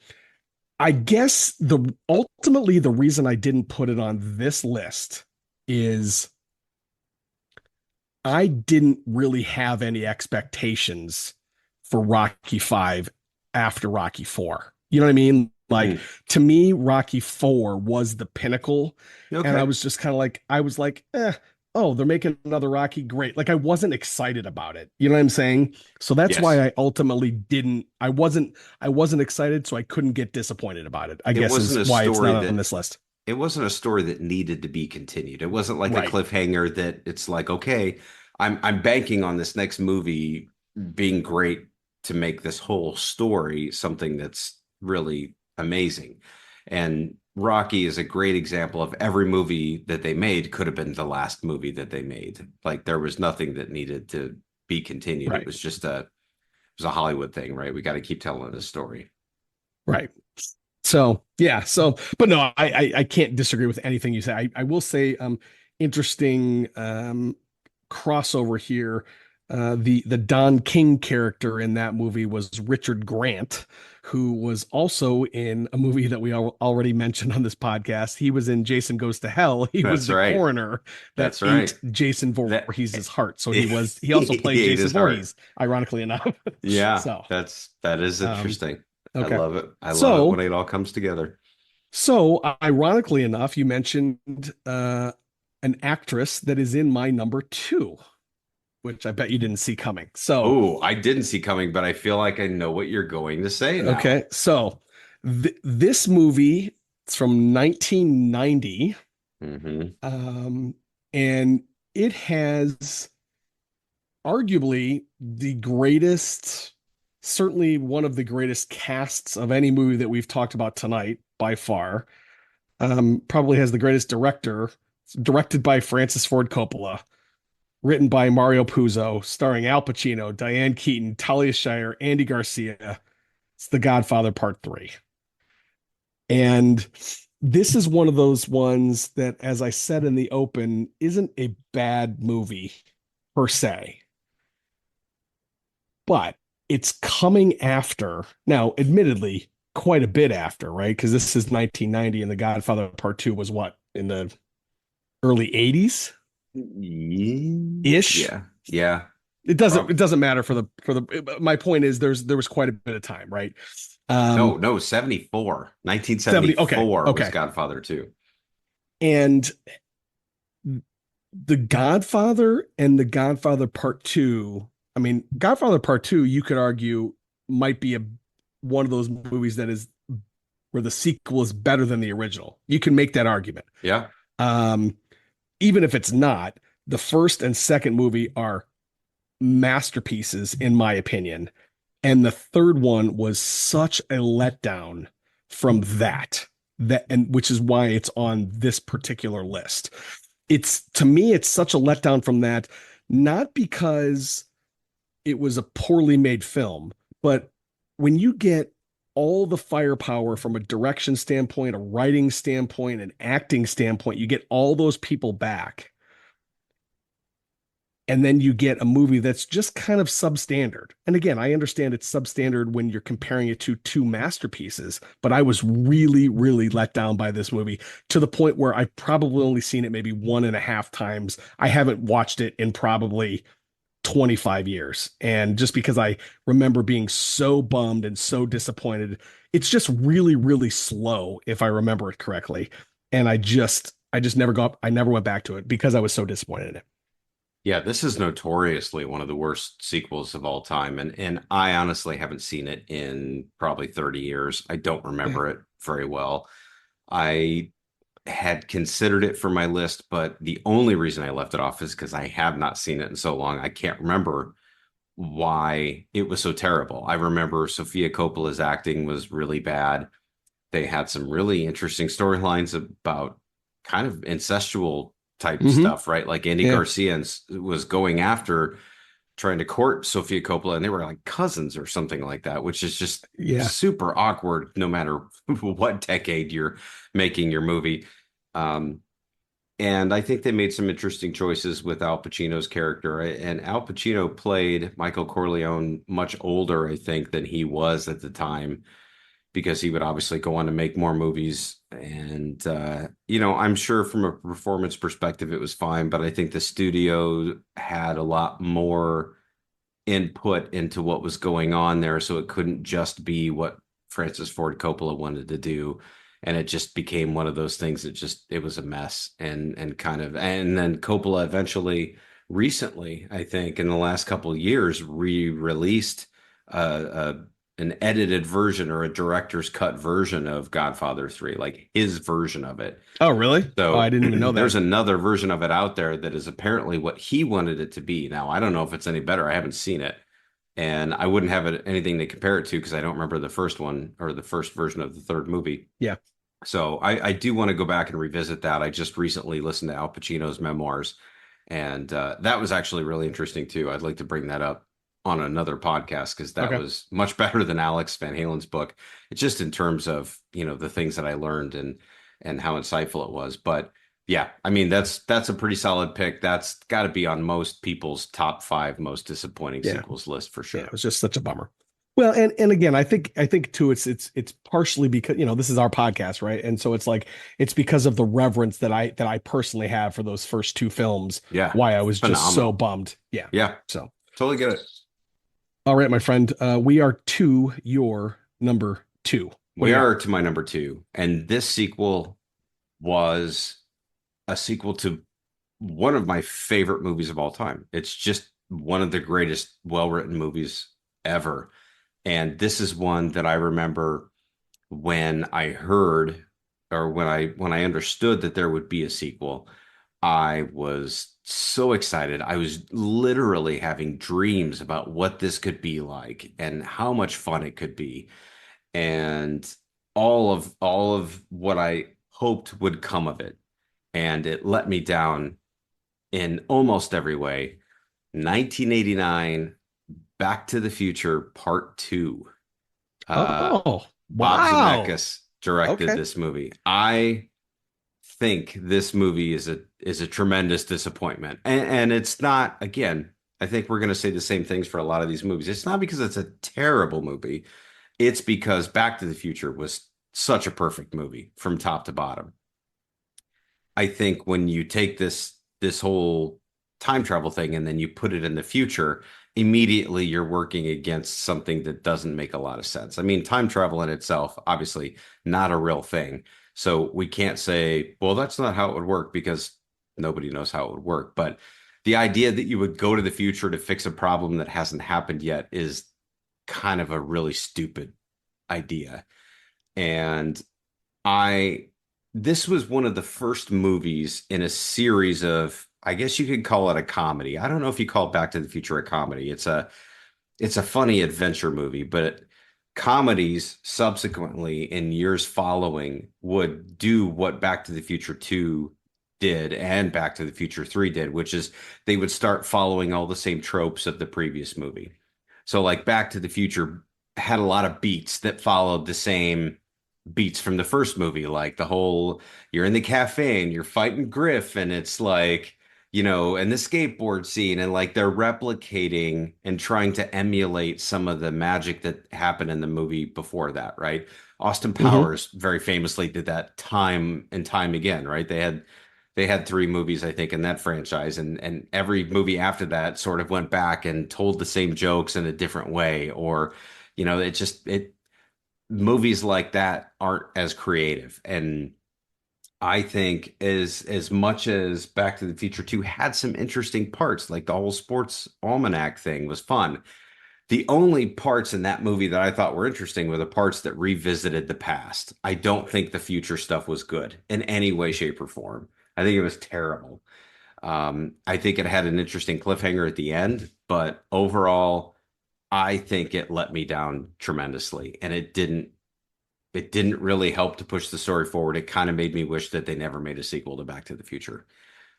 Speaker 2: I guess the ultimately the reason I didn't put it on this list is I didn't really have any expectations for Rocky 5 after Rocky 4. You know what I mean? Like
Speaker 3: Hmm.
Speaker 2: to me, Rocky 4 was the pinnacle. And I
Speaker 3: Okay.
Speaker 2: was just kind of like, I was like, oh, they're making another Rocky. Great. Like I wasn't excited about it. You know what I'm saying? So that's why
Speaker 3: Yes.
Speaker 2: I ultimately didn't, I wasn't excited, so I couldn't get disappointed about it, I
Speaker 3: It
Speaker 2: guess
Speaker 3: wasn't
Speaker 2: is
Speaker 3: a
Speaker 2: why it's
Speaker 3: story
Speaker 2: not on
Speaker 3: that
Speaker 2: this list.
Speaker 3: it wasn't a story that needed to be continued. It wasn't like a
Speaker 2: Right.
Speaker 3: cliffhanger that it's like, okay, I'm banking on this next movie being great to make this whole story something that's really amazing. And Rocky is a great example of every movie that they made could have been the last movie that they made. Like there was nothing that needed to be continued. It
Speaker 2: Right.
Speaker 3: was just it was a Hollywood thing, right? We got to keep telling this story.
Speaker 2: Right. So yeah, so but no, I can't disagree with anything you say. I will say interesting crossover here. The Don King character in that movie was Richard Grant, who was also in a movie that we already mentioned on this podcast. He was in Jason Goes to Hell. He was
Speaker 3: That's
Speaker 2: the
Speaker 3: right.
Speaker 2: coroner that
Speaker 3: That's
Speaker 2: ate
Speaker 3: right.
Speaker 2: Jason
Speaker 3: That
Speaker 2: Voorhees' heart. So he also
Speaker 3: he
Speaker 2: played
Speaker 3: ate
Speaker 2: Jason
Speaker 3: his heart.
Speaker 2: Voorhees, ironically enough.
Speaker 3: Yeah,
Speaker 2: So
Speaker 3: that is
Speaker 2: um
Speaker 3: interesting. I
Speaker 2: okay.
Speaker 3: love it. I love it when
Speaker 2: So
Speaker 3: it all comes together.
Speaker 2: So, ironically enough, you mentioned an actress that is in my number two, which I bet you didn't see coming. So,
Speaker 3: Oh, I didn't see coming, but I feel like I know what you're going to say now.
Speaker 2: okay, so this movie is from 1990,
Speaker 3: Hmm.
Speaker 2: um, and it has arguably the greatest, certainly one of the greatest casts of any movie that we've talked about tonight by far. Probably has the greatest director. It's directed by Francis Ford Coppola, written by Mario Puzo, starring Al Pacino, Diane Keaton, Talia Shire, Andy Garcia. It's The Godfather Part 3. And this is one of those ones that, as I said in the open, isn't a bad movie per se, but it's coming after, now, admittedly, quite a bit after, right? Because this is 1990 and The Godfather Part 2 was what, in the early 80s ish.
Speaker 3: Yeah. Yeah.
Speaker 2: It doesn't
Speaker 3: Prob
Speaker 2: it doesn't matter for the my point is there was quite a bit of time, right?
Speaker 3: no,
Speaker 2: Um
Speaker 3: no, 74.
Speaker 2: 70, okay,
Speaker 3: 1974 was
Speaker 2: okay.
Speaker 3: Godfather 2.
Speaker 2: And The Godfather and The Godfather Part 2, I mean, Godfather Part 2, you could argue might be a one of those movies that is where the sequel is better than the original. You can make that argument.
Speaker 3: Yeah.
Speaker 2: Um Even if it's not, the first and second movie are masterpieces in my opinion. And the third one was such a letdown from that and which is why it's on this particular list. It's to me it's such a letdown from that, not because it was a poorly made film, but when you get all the firepower from a direction standpoint, a writing standpoint, an acting standpoint, you get all those people back and then you get a movie that's just kind of substandard. And again, I understand it's substandard when you're comparing it to two masterpieces, but I was really, really let down by this movie to the point where I've probably only seen it maybe one and a half times. I haven't watched it in probably 25 years. And just because I remember being so bummed and so disappointed, it's just really, really slow, if I remember it correctly. And I just never I never went back to it because I was so disappointed in it.
Speaker 3: Yeah, this is notoriously one of the worst sequels of all time, and I honestly haven't seen it in probably 30 years. I don't
Speaker 2: Yeah.
Speaker 3: remember it very well. I had considered it for my list, but the only reason I left it off is because I have not seen it in so long. I can't remember why it was so terrible. I remember Sofia Coppola's acting was really bad. They had some really interesting storylines about kind of incestual type
Speaker 2: Hmm.
Speaker 3: stuff, right? Like Andy
Speaker 2: Yeah.
Speaker 3: Garcia was going after trying to court Sofia Coppola, and they were like cousins or something like that, which is just
Speaker 2: Yeah.
Speaker 3: super awkward no matter what decade you're making your movie. Um, And I think they made some interesting choices with Al Pacino's character. And Al Pacino played Michael Corleone much older, I think, than he was at the time, because he would obviously go on to make more movies. And, I'm sure from a performance perspective, it was fine, but I think the studio had a lot more input into what was going on there. So it couldn't just be what Francis Ford Coppola wanted to do. And it just became one of those things that it was a mess and then Coppola eventually recently, I think in the last couple of years, re-released uh, an edited version or a director's cut version of Godfather 3, like his version of it.
Speaker 2: Oh, really? Oh, I
Speaker 3: So
Speaker 2: didn't even know
Speaker 3: there's
Speaker 2: that.
Speaker 3: another version of it out there that is apparently what he wanted it to be. Now, I don't know if it's any better. I haven't seen it, and I wouldn't have anything to compare it to because I don't remember the first one or the first version of the third movie.
Speaker 2: Yeah.
Speaker 3: So I do want to go back and revisit that. I just recently listened to Al Pacino's memoirs, and that was actually really interesting too. I'd like to bring that up on another podcast because that
Speaker 2: Okay.
Speaker 3: was much better than Alex Van Halen's book. It's just in terms of, the things that I learned and how insightful it was. But yeah, I mean that's a pretty solid pick. That's got to be on most people's top five most disappointing
Speaker 2: Yeah.
Speaker 3: sequels list for
Speaker 2: Yeah. It
Speaker 3: sure.
Speaker 2: was just such a bummer. Well, and again, I think too, it's partially because this is our podcast, right? And so it's like it's because of the reverence that I personally have for those first two films,
Speaker 3: Yeah,
Speaker 2: why I was just so
Speaker 3: phenomenal.
Speaker 2: bummed. Yeah.
Speaker 3: Yeah,
Speaker 2: So,
Speaker 3: totally get it.
Speaker 2: all right, my friend, we are to your number two. What do
Speaker 3: We
Speaker 2: you got?
Speaker 3: are to my number two, and this sequel was a sequel to one of my favorite movies of all time. It's just one of the greatest well-written movies ever. And this is one that I remember when I heard or when I understood that there would be a sequel, I was so excited. I was literally having dreams about what this could be like and how much fun it could be. And all of what I hoped would come of it. And it let me down in almost every way. 1989, Back to the Future Part 2. Uh,
Speaker 2: Oh,
Speaker 3: Bob
Speaker 2: wow.
Speaker 3: Zemeckis directed
Speaker 2: Okay.
Speaker 3: this movie. I think this movie is a tremendous disappointment. And it's not, again, I think we're going to say the same things for a lot of these movies. It's not because it's a terrible movie. It's because Back to the Future was such a perfect movie from top to bottom. I think when you take this whole time travel thing and then you put it in the future, immediately you're working against something that doesn't make a lot of sense. I mean, time travel in itself, obviously not a real thing. So we can't say, well, that's not how it would work because nobody knows how it would work. But the idea that you would go to the future to fix a problem that hasn't happened yet is kind of a really stupid idea. And I this was one of the first movies in a series of, I guess you could call it a comedy. I don't know if you call Back to the Future a comedy. It's a funny adventure movie, but comedies subsequently in years following would do what Back to the Future 2 did and Back to the Future 3 did, which is they would start following all the same tropes of the previous movie. So like Back to the Future had a lot of beats that followed the same beats from the first movie, like the whole you're in the cafe and you're fighting Griff, and it's like, and the skateboard scene, and like they're replicating and trying to emulate some of the magic that happened in the movie before that, right? Austin
Speaker 2: Hmm.
Speaker 3: Powers very famously did that time and time again, right? They had three movies, I think, in that franchise, and every movie after that sort of went back and told the same jokes in a different way, or it just it movies like that aren't as creative. And I think as much as Back to the Future 2 had some interesting parts, like the whole sports almanac thing was fun. The only parts in that movie that I thought were interesting were the parts that revisited the past. I don't think the future stuff was good in any way, shape, or form. I think it was terrible. I think it had an interesting cliffhanger at the end, but overall, I think it let me down tremendously, and it didn't really help to push the story forward. It kind of made me wish that they never made a sequel to Back to the Future.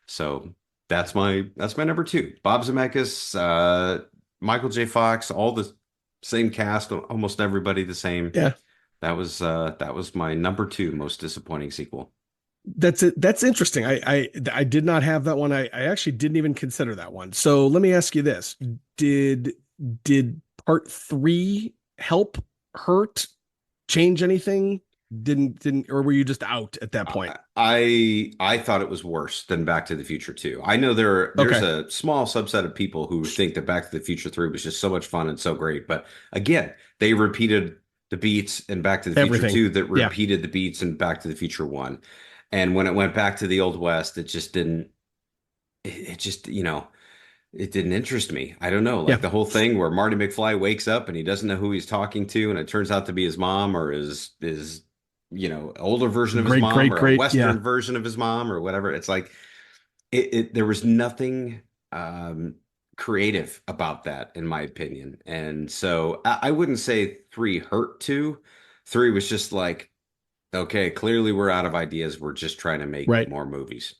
Speaker 3: So that's my number two. Bob Zemeckis, Michael J. Fox, all the same cast, almost everybody the same.
Speaker 2: Yeah.
Speaker 3: That was my number two most disappointing sequel.
Speaker 2: That's it. That's interesting. I did not have that one. I actually didn't even consider that one. So let me ask you this. Did did part three help, hurt, change anything? Didn't or were you just out at that point?
Speaker 3: I thought it was worse than Back to the Future 2. I know there's
Speaker 2: Okay.
Speaker 3: a small subset of people who think that Back to the Future 3 was just so much fun and so great, but again, they repeated the beats in Back to the Future
Speaker 2: Everything.
Speaker 3: 2 that
Speaker 2: Yeah.
Speaker 3: repeated the beats in Back to the Future 1. And when it went back to the Old West, it just didn't it just, it didn't interest me. I don't know,
Speaker 2: Yeah.
Speaker 3: like the whole thing where Marty McFly wakes up and he doesn't know who he's talking to, and it turns out to be his mom or his older version of his
Speaker 2: Great,
Speaker 3: mom
Speaker 2: great,
Speaker 3: or a
Speaker 2: great. Yeah.
Speaker 3: Western version of his mom or whatever. It's like there was nothing um, creative about that, in my opinion. And so I wouldn't say three hurt two. Three was just like, okay, clearly we're out of ideas. We're just trying to make
Speaker 2: Right.
Speaker 3: more movies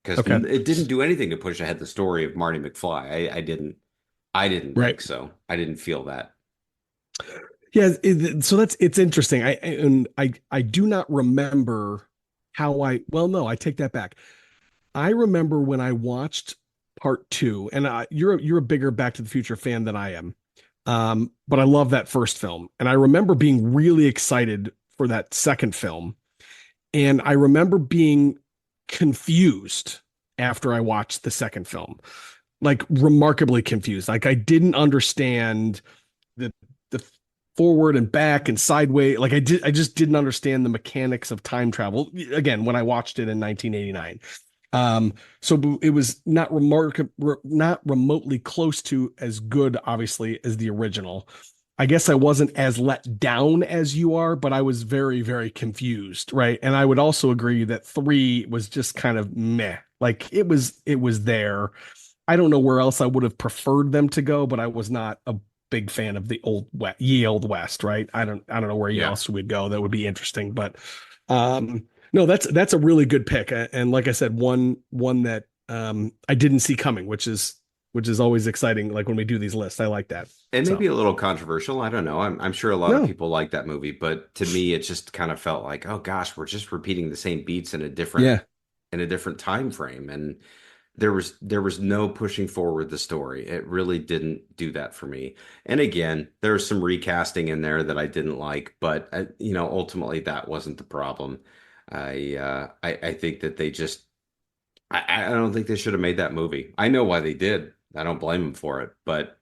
Speaker 3: because
Speaker 2: Okay.
Speaker 3: it didn't do anything to push ahead the story of Marty McFly. I didn't
Speaker 2: Right.
Speaker 3: think so. I didn't feel that.
Speaker 2: Yeah, so it's interesting. I do not remember how I no, I take that back. I remember when I watched part two, and you're a bigger Back to the Future fan than I am. But I love that first film, and I remember being really excited for that second film, and I remember being confused after I watched the second film, like remarkably confused. Like I didn't understand the forward and back and sideways. Like I just didn't understand the mechanics of time travel. Again, when I watched it in 1989. So it was not remotely close to as good, obviously, as the original. I guess I wasn't as let down as you are, but I was very, very confused, right? And I would also agree that three was just kind of meh. Like it was there. I don't know where else I would have preferred them to go, but I was not a big fan of the ye old west, right? I don't know where
Speaker 3: Yeah.
Speaker 2: else we'd go that would be interesting, but no, that's a really good pick, and like I said, one that I didn't see coming, which is always exciting. Like when we do these lists, I like that.
Speaker 3: It may
Speaker 2: So
Speaker 3: be a little controversial. I don't know. I'm sure a lot of
Speaker 2: no,
Speaker 3: people like that movie, but to me, it just kind of felt like, oh gosh, we're just repeating the same beats
Speaker 2: yeah,
Speaker 3: in a different time frame, and there was no pushing forward the story. It really didn't do that for me. And again, there was some recasting in there that I didn't like, but ultimately that wasn't the problem. I think that they just I don't think they should have made that movie. I know why they did. I don't blame them for it, but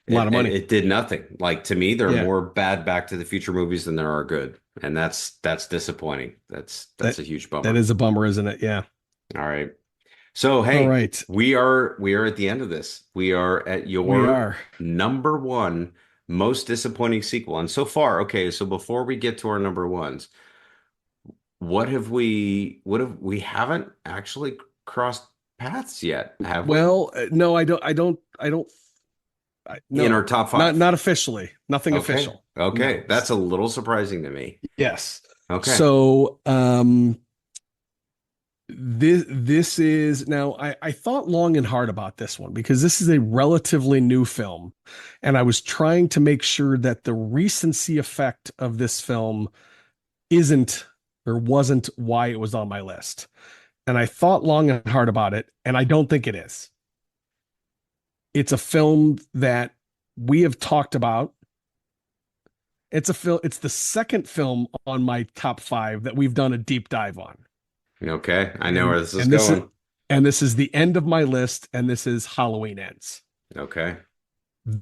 Speaker 2: a lot of money.
Speaker 3: it did nothing. Like to me, there are
Speaker 2: Yeah,
Speaker 3: more bad Back to the Future movies than there are good, and that's disappointing. That's
Speaker 2: that
Speaker 3: a huge
Speaker 2: that
Speaker 3: bummer.
Speaker 2: is a bummer, isn't it? Yeah.
Speaker 3: All right. So
Speaker 2: All
Speaker 3: hey,
Speaker 2: right,
Speaker 3: we are at the end of this. We are at
Speaker 2: we
Speaker 3: your
Speaker 2: are.
Speaker 3: number one most disappointing sequel. And so far, okay, so before we get to our number ones, what have we haven't actually crossed paths yet, have we?
Speaker 2: Well, no, I don't.
Speaker 3: In our
Speaker 2: No,
Speaker 3: top
Speaker 2: not
Speaker 3: five.
Speaker 2: officially. Nothing
Speaker 3: Okay.
Speaker 2: official.
Speaker 3: Okay.
Speaker 2: No.
Speaker 3: That's a little surprising to me.
Speaker 2: Yes.
Speaker 3: Okay.
Speaker 2: So, this is now I thought long and hard about this one because this is a relatively new film, and I was trying to make sure that the recency effect of this film isn't or wasn't why it was on my list. And I thought long and hard about it, and I don't think it is. It's a film that we have talked about. It's the second film on my top five that we've done a deep dive on.
Speaker 3: Okay. I know where
Speaker 2: And
Speaker 3: this is
Speaker 2: and this is
Speaker 3: going.
Speaker 2: and this is the end of my list, and this is Halloween Ends.
Speaker 3: Okay.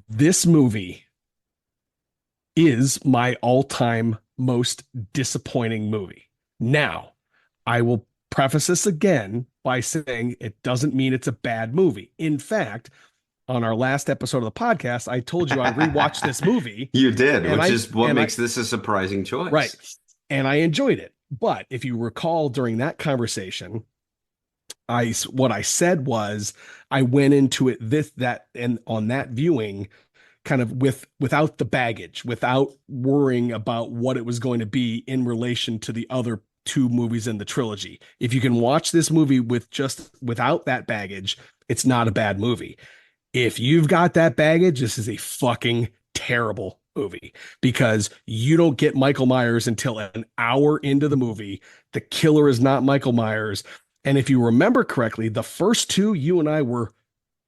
Speaker 2: This movie is my all-time most disappointing movie. Now, I will preface this again by saying it doesn't mean it's a bad movie. In fact, on our last episode of the podcast, I told you I rewatched this movie
Speaker 3: You did,
Speaker 2: and
Speaker 3: which
Speaker 2: I
Speaker 3: is what
Speaker 2: and I
Speaker 3: makes this a surprising
Speaker 2: right,
Speaker 3: choice.
Speaker 2: and I enjoyed it. But if you recall during that conversation, I what I said was I went into it this that and on that viewing kind of without the baggage, without worrying about what it was going to be in relation to the other two movies in the trilogy. If you can watch this movie without that baggage, it's not a bad movie. If you've got that baggage, this is a fucking terrible movie because you don't get Michael Myers until an hour into the movie. The killer is not Michael Myers. And if you remember correctly, the first two, you and I were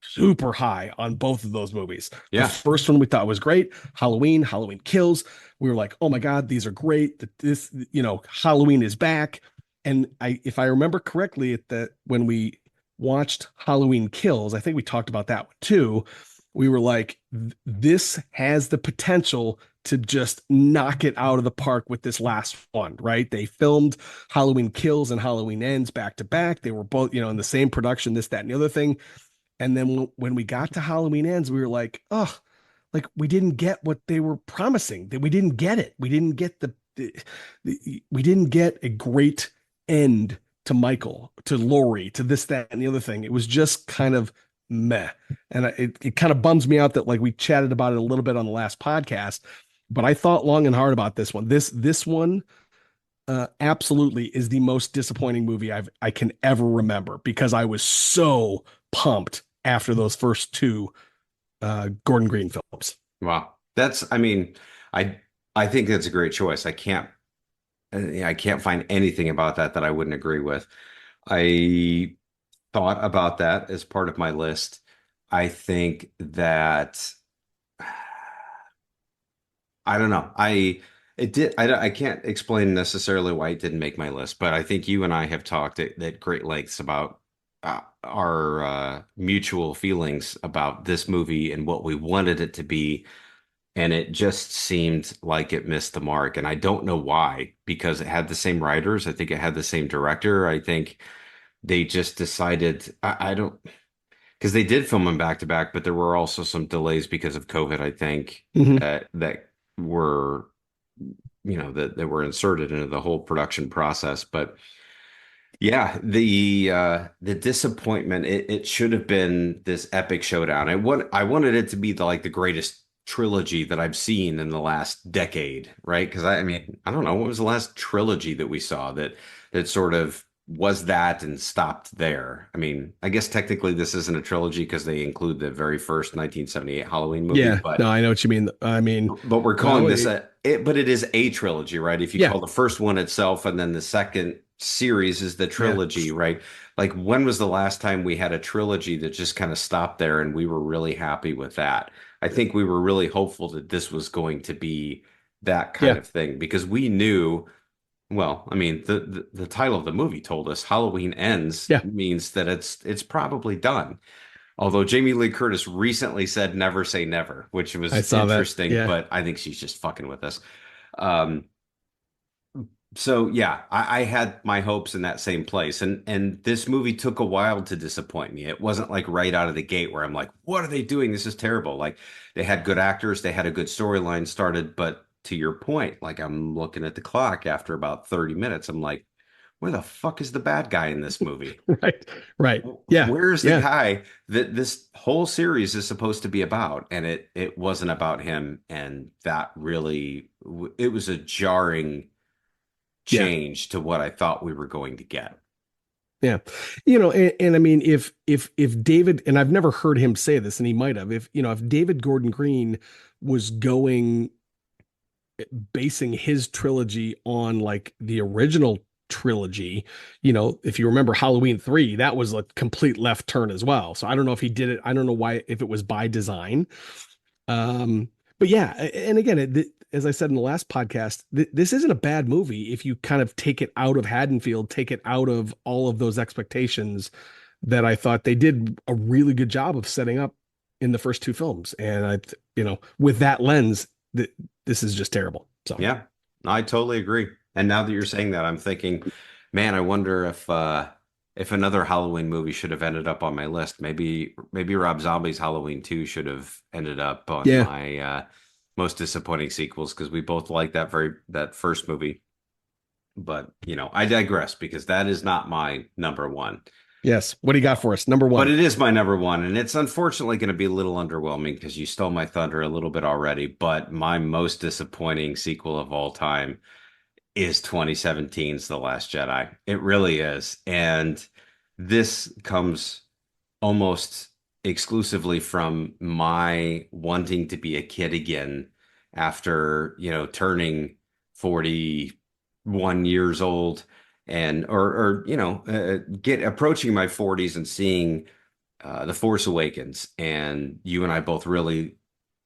Speaker 2: super high on both of those movies. The
Speaker 3: Yeah.
Speaker 2: first one we thought was great, Halloween, Halloween Kills. We were like, "Oh my god, these are great. This, Halloween is back." And if I remember correctly, at the when we watched Halloween Kills, I think we talked about that one too. We were like, "This has the potential to just knock it out of the park with this last one." Right? They filmed Halloween Kills and Halloween Ends back to back. They were both, in the same production, this, that, and the other thing. And then when we got to Halloween Ends, we were like, oh, like we didn't get what they were promising. That we didn't get it. We didn't get we didn't get a great end to Michael, to Laurie, to this, that, and the other thing. It was just kind of meh. And it kind of bums me out that like we chatted about it a little bit on the last podcast, but I thought long and hard about this one. This one absolutely is the most disappointing movie I can ever remember because I was so pumped after those first two Gordon Green films.
Speaker 3: Wow. I mean, I I think that's a great choice. I can't find anything about that I wouldn't agree with. I thought about that as part of my list. I think that I don't know. It did. I can't explain necessarily why it didn't make my list, but I think you and I have talked at great lengths about our mutual feelings about this movie and what we wanted it to be, and it just seemed like it missed the mark. And I don't know why, because it had the same writers. I think it had the same director. I think they just decided. I don't because they did film them back to back, but there were also some delays because of COVID. I think
Speaker 2: Mm-hmm.
Speaker 3: that were that were inserted into the whole production process. But yeah, the disappointment, it should have been this epic showdown. I wanted it to be the greatest trilogy that I've seen in the last decade, right? Because I mean, I don't know, what was the last trilogy that we saw that sort of was that and stopped there? I mean, I guess technically this isn't a trilogy because they include the very first 1978 Halloween movie,
Speaker 2: Yeah,
Speaker 3: but
Speaker 2: no, I know what you mean. I mean,
Speaker 3: we're calling
Speaker 2: well,
Speaker 3: this but it is a trilogy, right? If you
Speaker 2: yeah,
Speaker 3: call the first one itself and then the second series is the
Speaker 2: yeah,
Speaker 3: trilogy, right? Like when was the last time we had a trilogy that just kind of stopped there and we were really happy with that? I think we were really hopeful that this was going to be that kind
Speaker 2: yeah,
Speaker 3: of thing because we knew, well, I mean, the title of the movie told us Halloween Ends
Speaker 2: yeah.
Speaker 3: means that it's probably done. Although Jamie Lee Curtis recently said never say never, which
Speaker 2: I
Speaker 3: was
Speaker 2: saw that.
Speaker 3: interesting,
Speaker 2: Yeah,
Speaker 3: but I think she's just fucking with us. Um, so yeah, I had my hopes in that same place. And this movie took a while to disappoint me. It wasn't like right out of the gate where I'm like, what are they doing? This is terrible. Like they had good actors, they had a good storyline started, but to your point, like I'm looking at the clock after about 30 minutes, I'm like, where the fuck is the bad guy in this movie?
Speaker 2: right, right. Yeah,
Speaker 3: Where's the
Speaker 2: yeah,
Speaker 3: guy that this whole series is supposed to be about? And it wasn't about him, and that really it was a jarring
Speaker 2: yeah,
Speaker 3: change to what I thought we were going to get.
Speaker 2: yeah. And I mean, if David, and I've never heard him say this, and he might have, if David Gordon Green was going basing his trilogy on like the original trilogy, if you remember Halloween 3, that was a complete left turn as well. So I don't know if he did it. I don't know why, if it was by design. Um, but yeah, and again, as I said in the last podcast, this isn't a bad movie if you kind of take it out of Haddonfield, take it out of all of those expectations that I thought they did a really good job of setting up in the first two films. And with that lens, this is just terrible. So
Speaker 3: Yeah, I totally agree. And now that you're saying that, I'm thinking, man, I wonder if another Halloween movie should have ended up on my list. Maybe Rob Zombie's Halloween 2 should have ended up on
Speaker 2: yeah,
Speaker 3: my most disappointing sequels because we both like that first movie. But I digress because that is not my number one.
Speaker 2: yes. What do you got for us? Number
Speaker 3: But
Speaker 2: one.
Speaker 3: it is my number one, and it's unfortunately going to be a little underwhelming because you stole my thunder a little bit already. But my most disappointing sequel of all time is 2017's The Last Jedi. It really is. And this comes almost exclusively from my wanting to be a kid again after, turning 41 years old and or get approaching my 40s and seeing The Force Awakens, and you and I both really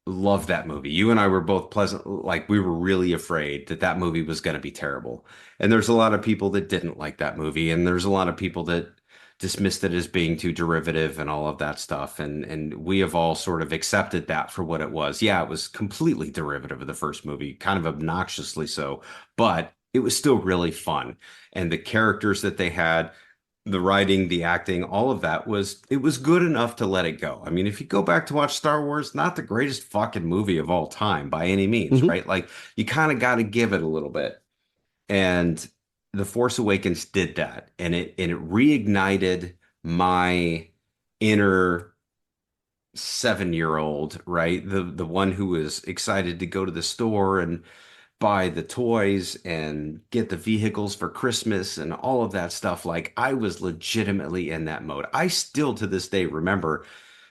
Speaker 3: loved that movie. You and I were both pleasant, like we were really afraid that that movie was going to be terrible. And there's a lot of people that didn't like that movie, and there's a lot of people that dismissed it as being too derivative and all of that stuff. And we have all sort of accepted that for what it was. Yeah, it was completely derivative of the first movie, kind of obnoxiously so, but it was still really fun. And the characters that they had, the writing, the acting, all of that was good enough to let it go. I mean, if you go back to watch Star Wars, not the greatest fucking movie of all time by any means,
Speaker 2: Hmm.
Speaker 3: right? Like you kind of got to give it a little bit. And The Force Awakens did that, and it reignited my inner 7-year old, right? The one who was excited to go to the store and buy the toys and get the vehicles for Christmas and all of that stuff. Like I was legitimately in that mode. I still to this day remember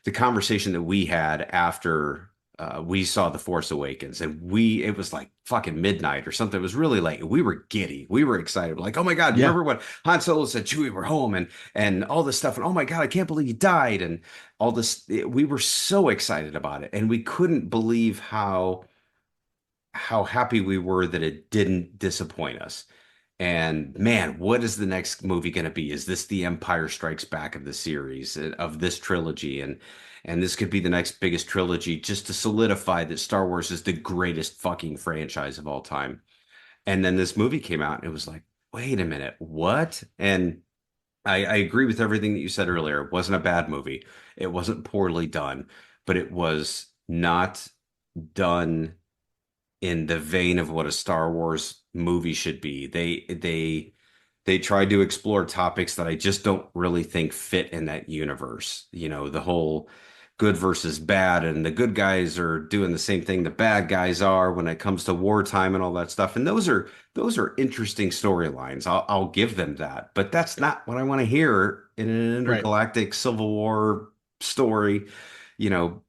Speaker 3: the conversation that we had after we saw The Force Awakens, and it was like fucking midnight or something. It was really late. We were giddy. We were excited. Like, oh my God, you
Speaker 2: Yeah.
Speaker 3: remember when Han Solo said, Chewie, we're home, and all this stuff. And oh my God, I can't believe he died. And all this, we were so excited about it. And we couldn't believe how happy we were that it didn't disappoint us. And man, what is the next movie going to be? Is this the Empire Strikes Back of the series of this trilogy? And this could be the next biggest trilogy just to solidify that Star Wars is the greatest fucking franchise of all time. And then this movie came out and it was like, wait a minute, what? And I agree with everything that you said earlier. It wasn't a bad movie. It wasn't poorly done, but it was not done in the vein of what a Star Wars movie should be. They tried to explore topics that I just don't really think fit in that universe. The whole good versus bad, and the good guys are doing the same thing the bad guys are when it comes to wartime and all that stuff. And those are interesting storylines. I'll give them that, but that's not what I want to hear in an
Speaker 2: Right.
Speaker 3: intergalactic Civil War story. You know,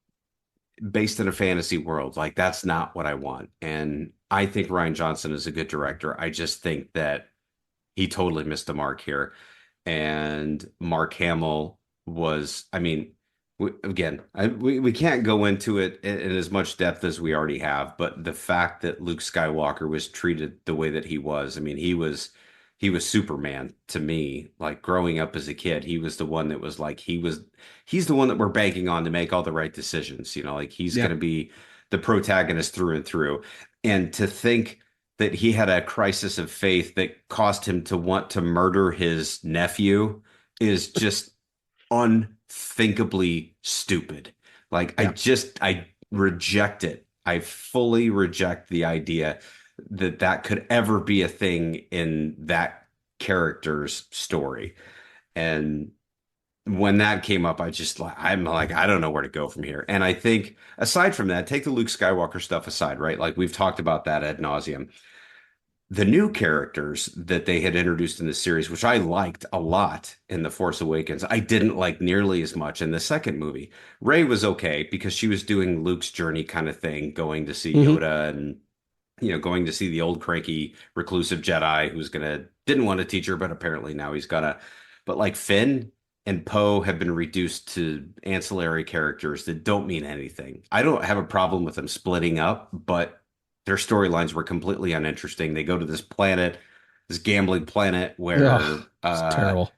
Speaker 3: based in a fantasy world. Like that's not what I want. And I think Ryan Johnson is a good director. I just think that he totally missed the mark here. And Mark Hamill was, I mean, again, we can't go into it in as much depth as we already have, but the fact that Luke Skywalker was treated the way that he was, I mean, he was Superman to me. Like growing up as a kid, he was the one that was like he's the one that we're banking on to make all the right decisions. Like he's going
Speaker 2: Yeah.
Speaker 3: to be the protagonist through and through. And to think that he had a crisis of faith that caused him to want to murder his nephew is just unthinkably stupid. Like
Speaker 2: Yeah.
Speaker 3: I reject it. I fully reject the idea that that could ever be a thing in that character's story. And when that came up, I'm like, I don't know where to go from here. And I think aside from that, take the Luke Skywalker stuff aside, right? Like we've talked about that ad nauseum. The new characters that they had introduced in the series, which I liked a lot in The Force Awakens, I didn't like nearly as much in the second movie. Rey was okay because she was doing Luke's journey kind of thing, going to see
Speaker 2: Hmm.
Speaker 3: Yoda and going to see the old cranky reclusive Jedi who's gonna didn't want to teach her, but apparently now he's gonna. But like Finn and Poe have been reduced to ancillary characters that don't mean anything. I don't have a problem with them splitting up, but their storylines were completely uninteresting. They go to this planet, this gambling planet
Speaker 2: Ugh,
Speaker 3: where
Speaker 2: it's terrible.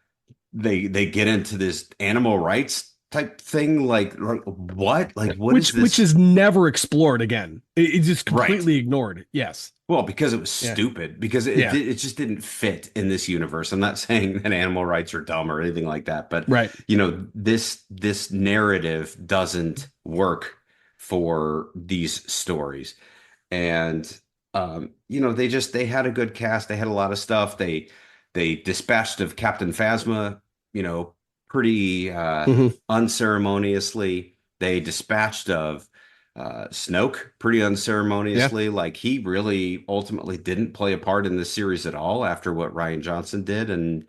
Speaker 3: they get into this animal rights type thing. Like what? Like what is
Speaker 2: Which
Speaker 3: this?
Speaker 2: is never explored again. It's just
Speaker 3: Right.
Speaker 2: completely ignored. Yes.
Speaker 3: Well, because it was
Speaker 2: Yeah.
Speaker 3: stupid, because
Speaker 2: Yeah.
Speaker 3: it just didn't fit in this universe. I'm not saying that animal rights are dumb or anything like that, but
Speaker 2: Right.
Speaker 3: this narrative doesn't work for these stories. And they had a good cast. They had a lot of stuff. They dispatched of Captain Phasma, pretty
Speaker 2: Hmm.
Speaker 3: unceremoniously. They dispatched of Snoke pretty
Speaker 2: Yeah.
Speaker 3: unceremoniously. Like he really ultimately didn't play a part in the series at all after what Ryan Johnson did. And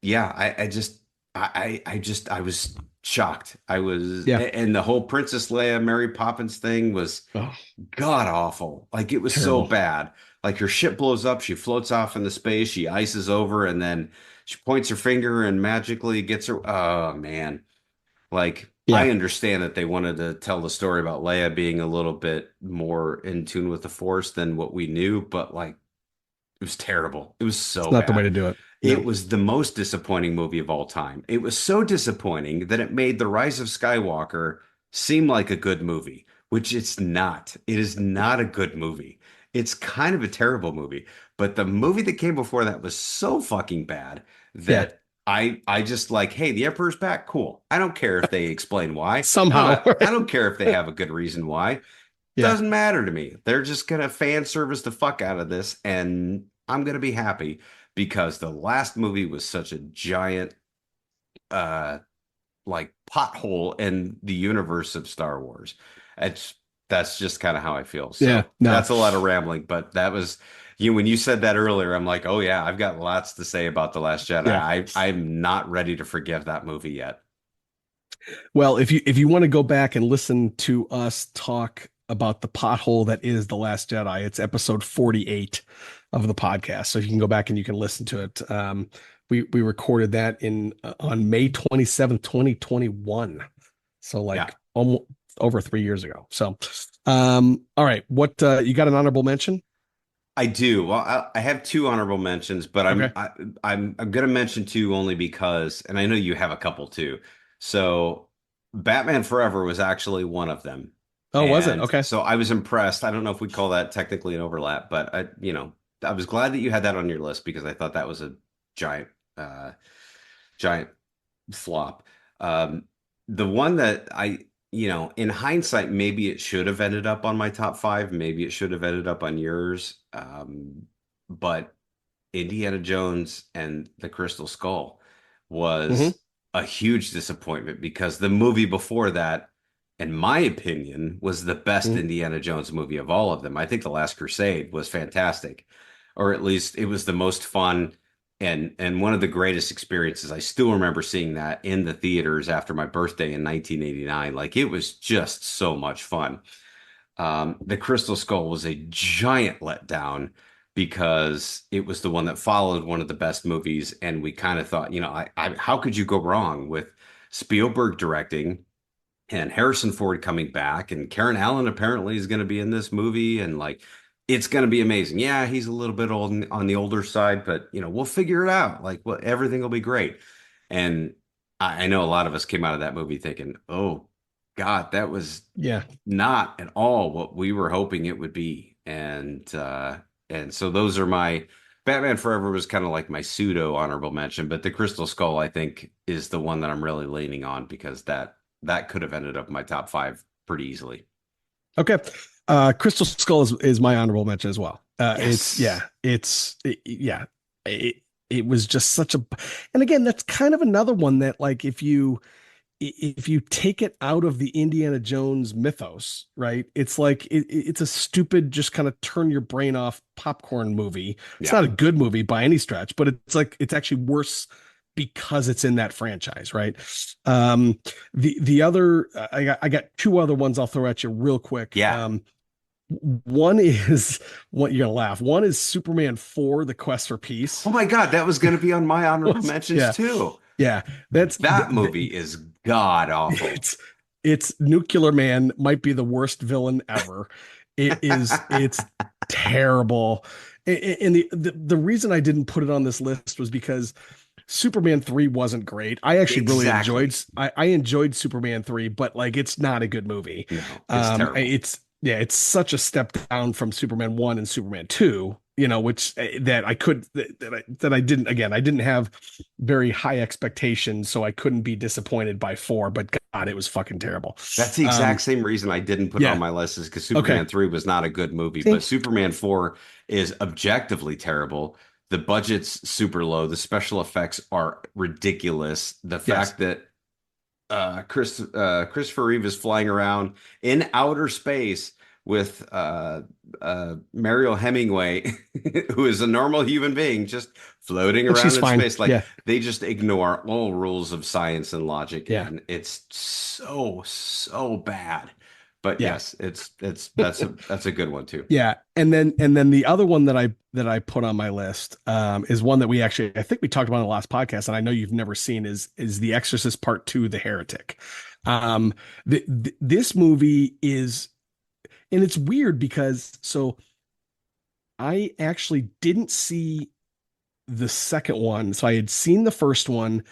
Speaker 3: yeah, I just I was shocked. I was,
Speaker 2: Yeah.
Speaker 3: and the whole Princess Leia, Mary Poppins thing was
Speaker 2: Oh,
Speaker 3: god awful. Like it was so
Speaker 2: terrible.
Speaker 3: bad. Like her ship blows up, she floats off into space, she ices over, and then she points her finger and magically gets her. Oh man. Like I
Speaker 2: Yeah.
Speaker 3: understand that they wanted to tell the story about Leia being a little bit more in tune with the Force than what we knew, but like it was terrible. It was
Speaker 2: It's
Speaker 3: so
Speaker 2: not the way
Speaker 3: bad.
Speaker 2: to do it.
Speaker 3: It
Speaker 2: No.
Speaker 3: was the most disappointing movie of all time. It was so disappointing that it made The Rise of Skywalker seem like a good movie, which it's not. It is not a good movie. It's kind of a terrible movie. But the movie that came before that was so fucking bad
Speaker 2: Yeah.
Speaker 3: that I just like, hey, the Emperor's back. Cool. I don't care if they explain why.
Speaker 2: Somehow.
Speaker 3: I
Speaker 2: Right?
Speaker 3: don't care if they have a good reason why.
Speaker 2: Yeah.
Speaker 3: Doesn't matter to me. They're just gonna fan service the fuck out of this, and I'm gonna be happy because the last movie was such a giant uh like pothole in the universe of Star Wars. It's that's just kind of how I feel.
Speaker 2: Yeah.
Speaker 3: So
Speaker 2: No.
Speaker 3: that's a lot of rambling, but that was you when you said that earlier, I'm like, oh yeah, I've got lots to say about The Last Jedi.
Speaker 2: Yeah.
Speaker 3: I'm not ready to forgive that movie yet.
Speaker 2: Well, if you want to go back and listen to us talk about the pothole that is The Last Jedi, it's episode 48 of the podcast. So you can go back and you can listen to it. We recorded that in on May 27th, 2021. So
Speaker 3: Yeah.
Speaker 2: like almost over 3 years ago. So all right, what you got an honorable mention?
Speaker 3: I do. Well, I have two honorable mentions, but
Speaker 2: Okay.
Speaker 3: I'm gonna mention two only because, and I know you have a couple too. So, Batman Forever was actually one of them,
Speaker 2: Oh, was it?
Speaker 3: and
Speaker 2: Okay.
Speaker 3: so I was impressed. I don't know if we call that technically an overlap, but I was glad that you had that on your list because I thought that was a giant, uh, giant flop. Um, the one that in hindsight, maybe it should have ended up on my top five. Maybe it should have ended up on yours. But Indiana Jones and the Crystal Skull
Speaker 2: Hmm.
Speaker 3: was a huge disappointment because the movie before that, in my opinion, was the best
Speaker 2: Hmm.
Speaker 3: Indiana Jones movie of all of them. I think The Last Crusade was fantastic, or at least it was the most fun and one of the greatest experiences. I still remember seeing that in the theaters after my birthday in 1989. Like it was just so much fun. The Crystal Skull was a giant letdown because it was the one that followed one of the best movies, and we kind of thought, how could you go wrong with Spielberg directing and Harrison Ford coming back, and Karen Allen apparently is going to be in this movie, and like it's going to be amazing. Yeah, he's a little bit old on the older side, but we'll figure it out. Like, well, everything will be great. And I know a lot of us came out of that movie thinking, oh God, that was
Speaker 2: Yeah.
Speaker 3: not at all what we were hoping it would be. And so those are my Batman Forever was kind of like my pseudo honorable mention, but the Crystal Skull I think is the one that I'm really leaning on because that could have ended up in my top five pretty easily.
Speaker 2: Okay. Crystal Skull is my honorable mention as well.
Speaker 3: Yes.
Speaker 2: Yeah. It, it was just such a, and again, that's kind of another one that like if you take it out of the Indiana Jones mythos, right? It's like it's a stupid, just kind of turn your brain off popcorn movie. It's
Speaker 3: Yeah.
Speaker 2: not a good movie by any stretch, but it's like it's actually worse because it's in that franchise, right? Um, the other I got two other ones I'll throw at you real quick.
Speaker 3: Yeah.
Speaker 2: One is what you're gonna laugh. One is Superman 4, The Quest for
Speaker 3: Oh
Speaker 2: Peace.
Speaker 3: my God, that was going to be on my honorable mentions
Speaker 2: Yeah,
Speaker 3: too.
Speaker 2: yeah. That's
Speaker 3: That movie is god awful.
Speaker 2: it's it's Nuclear Man might be the worst villain ever. It's terrible. And the reason I didn't put it on this list was because Superman 3 wasn't great. I actually really enjoyed
Speaker 3: Exactly.
Speaker 2: I enjoyed Superman 3, but like it's not a good movie.
Speaker 3: No, it's terrible.
Speaker 2: It's yeah, it's such a step down from Superman 1 and Superman 2, which that I could that I didn't again, I didn't have very high expectations, so I couldn't be disappointed by 4, but God, it was fucking terrible.
Speaker 3: That's the exact
Speaker 2: Um
Speaker 3: same reason I didn't put it on
Speaker 2: yeah,
Speaker 3: my list is because
Speaker 2: okay.
Speaker 3: Superman 3 was not a good movie,
Speaker 2: See?
Speaker 3: but Superman 4 is objectively terrible. The budget's super low. The special effects are ridiculous. The
Speaker 2: Yes.
Speaker 3: fact that Christopher Reeve is flying around in outer space with Mariel Hemingway, who is a normal human being just floating
Speaker 2: And she's
Speaker 3: around in
Speaker 2: fine.
Speaker 3: space. Like
Speaker 2: Yeah.
Speaker 3: they just ignore all rules of science and logic,
Speaker 2: Yeah.
Speaker 3: and it's so bad. But
Speaker 2: Yeah.
Speaker 3: yes, that's a good one too.
Speaker 2: Yeah. And then the other one that I put on my list is one that we actually I think we talked about on the last podcast, and I know you've never seen is The Exorcist Part 2, The Heretic. Um this movie is, and it's weird because so I actually didn't see the second one. So I had seen the first one.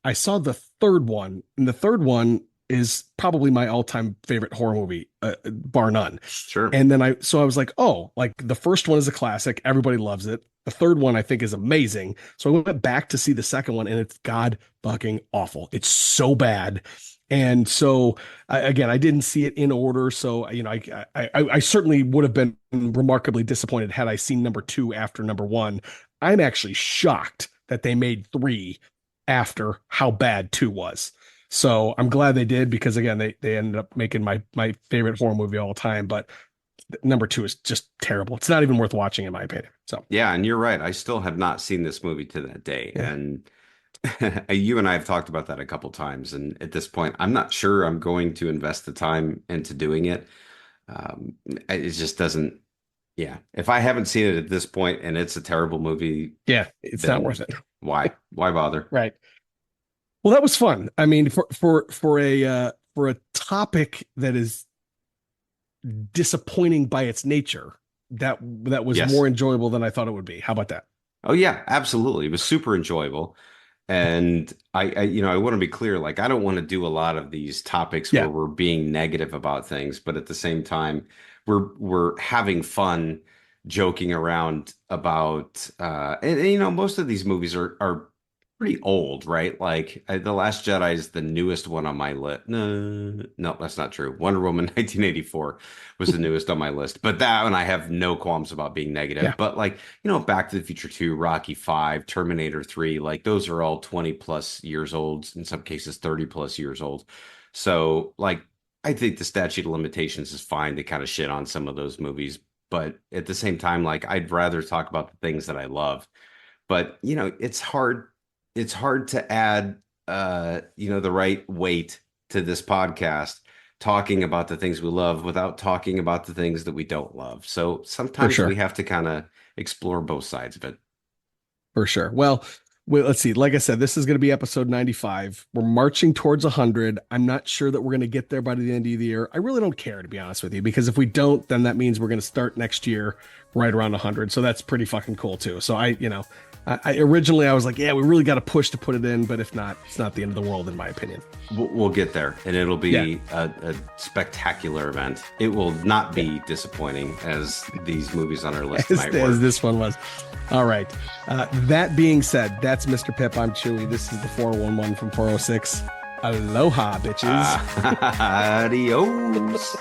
Speaker 2: I saw the third one, and the third one is probably my all-time favorite horror movie, bar none.
Speaker 3: Sure.
Speaker 2: And then I was like, oh, like the first one is a classic. Everybody loves it. The third one I think is amazing. So I went back to see the second one, and it's god fucking awful. It's so bad. And so again, I didn't see it in order. So, I certainly would have been remarkably disappointed had I seen number two after number one. I'm actually shocked that they made three after how bad two was. So I'm glad they did, because again, they ended up making my favorite horror movie of all time. But number two is just terrible. It's not even worth watching in my opinion. So
Speaker 3: Yeah, and you're right. I still have not seen this movie to that day.
Speaker 2: yeah,
Speaker 3: And you and I have talked about that a couple times. And at this point, I'm not sure I'm going to invest the time into doing it. It just doesn't, yeah. If I haven't seen it at this point and it's a terrible movie,
Speaker 2: yeah, it's not worth
Speaker 3: then
Speaker 2: it.
Speaker 3: why? Why bother?
Speaker 2: Right. Well, that was fun. I mean, for a topic that is disappointing by its nature, that was
Speaker 3: Yes.
Speaker 2: more enjoyable than I thought it would be. How about that?
Speaker 3: Oh yeah, absolutely. It was super enjoyable. And I want to be clear, like I don't want to do a lot of these topics where
Speaker 2: Yeah,
Speaker 3: we're being negative about things, but at the same time, we're having fun joking around about and most of these movies are pretty old, right? Like The Last Jedi is the newest one on my list. No, no, that's not true. Wonder Woman 1984 was the newest on my list, but that one I have no qualms about being
Speaker 2: yeah,
Speaker 3: negative. But like, Back to the Future 2, Rocky 5, Terminator 3, like those are all 20 plus years old, in some cases 30 plus years old. So like I think the statute of limitations is fine to kind of shit on some of those movies, but at the same time, like I'd rather talk about the things that I love. But it's hard to add the right weight to this podcast talking about the things we love without talking about the things that we don't love. So
Speaker 2: for
Speaker 3: sometimes we
Speaker 2: sure.
Speaker 3: have to kind of explore both sides of it.
Speaker 2: For sure. Well, let's see. Like I said, this is going to be episode 95. We're marching towards 100. I'm not sure that we're going to get there by the end of the year. I really don't care, to be honest with you, because if we don't, then that means we're going to start next year right around 100. So that's pretty fucking cool too. So I originally I was like, yeah, we really got to push to put it in, but if not, it's not the end of the world in my opinion.
Speaker 3: We'll get there, and it'll
Speaker 2: Yeah.
Speaker 3: be a spectacular event. It will not be disappointing as these movies on our list tonight
Speaker 2: As
Speaker 3: were.
Speaker 2: this one was. All right. That being said, that's Mr. Pip. I'm Chewie. This is the 411 from 406. Aloha, bitches.
Speaker 3: Adios.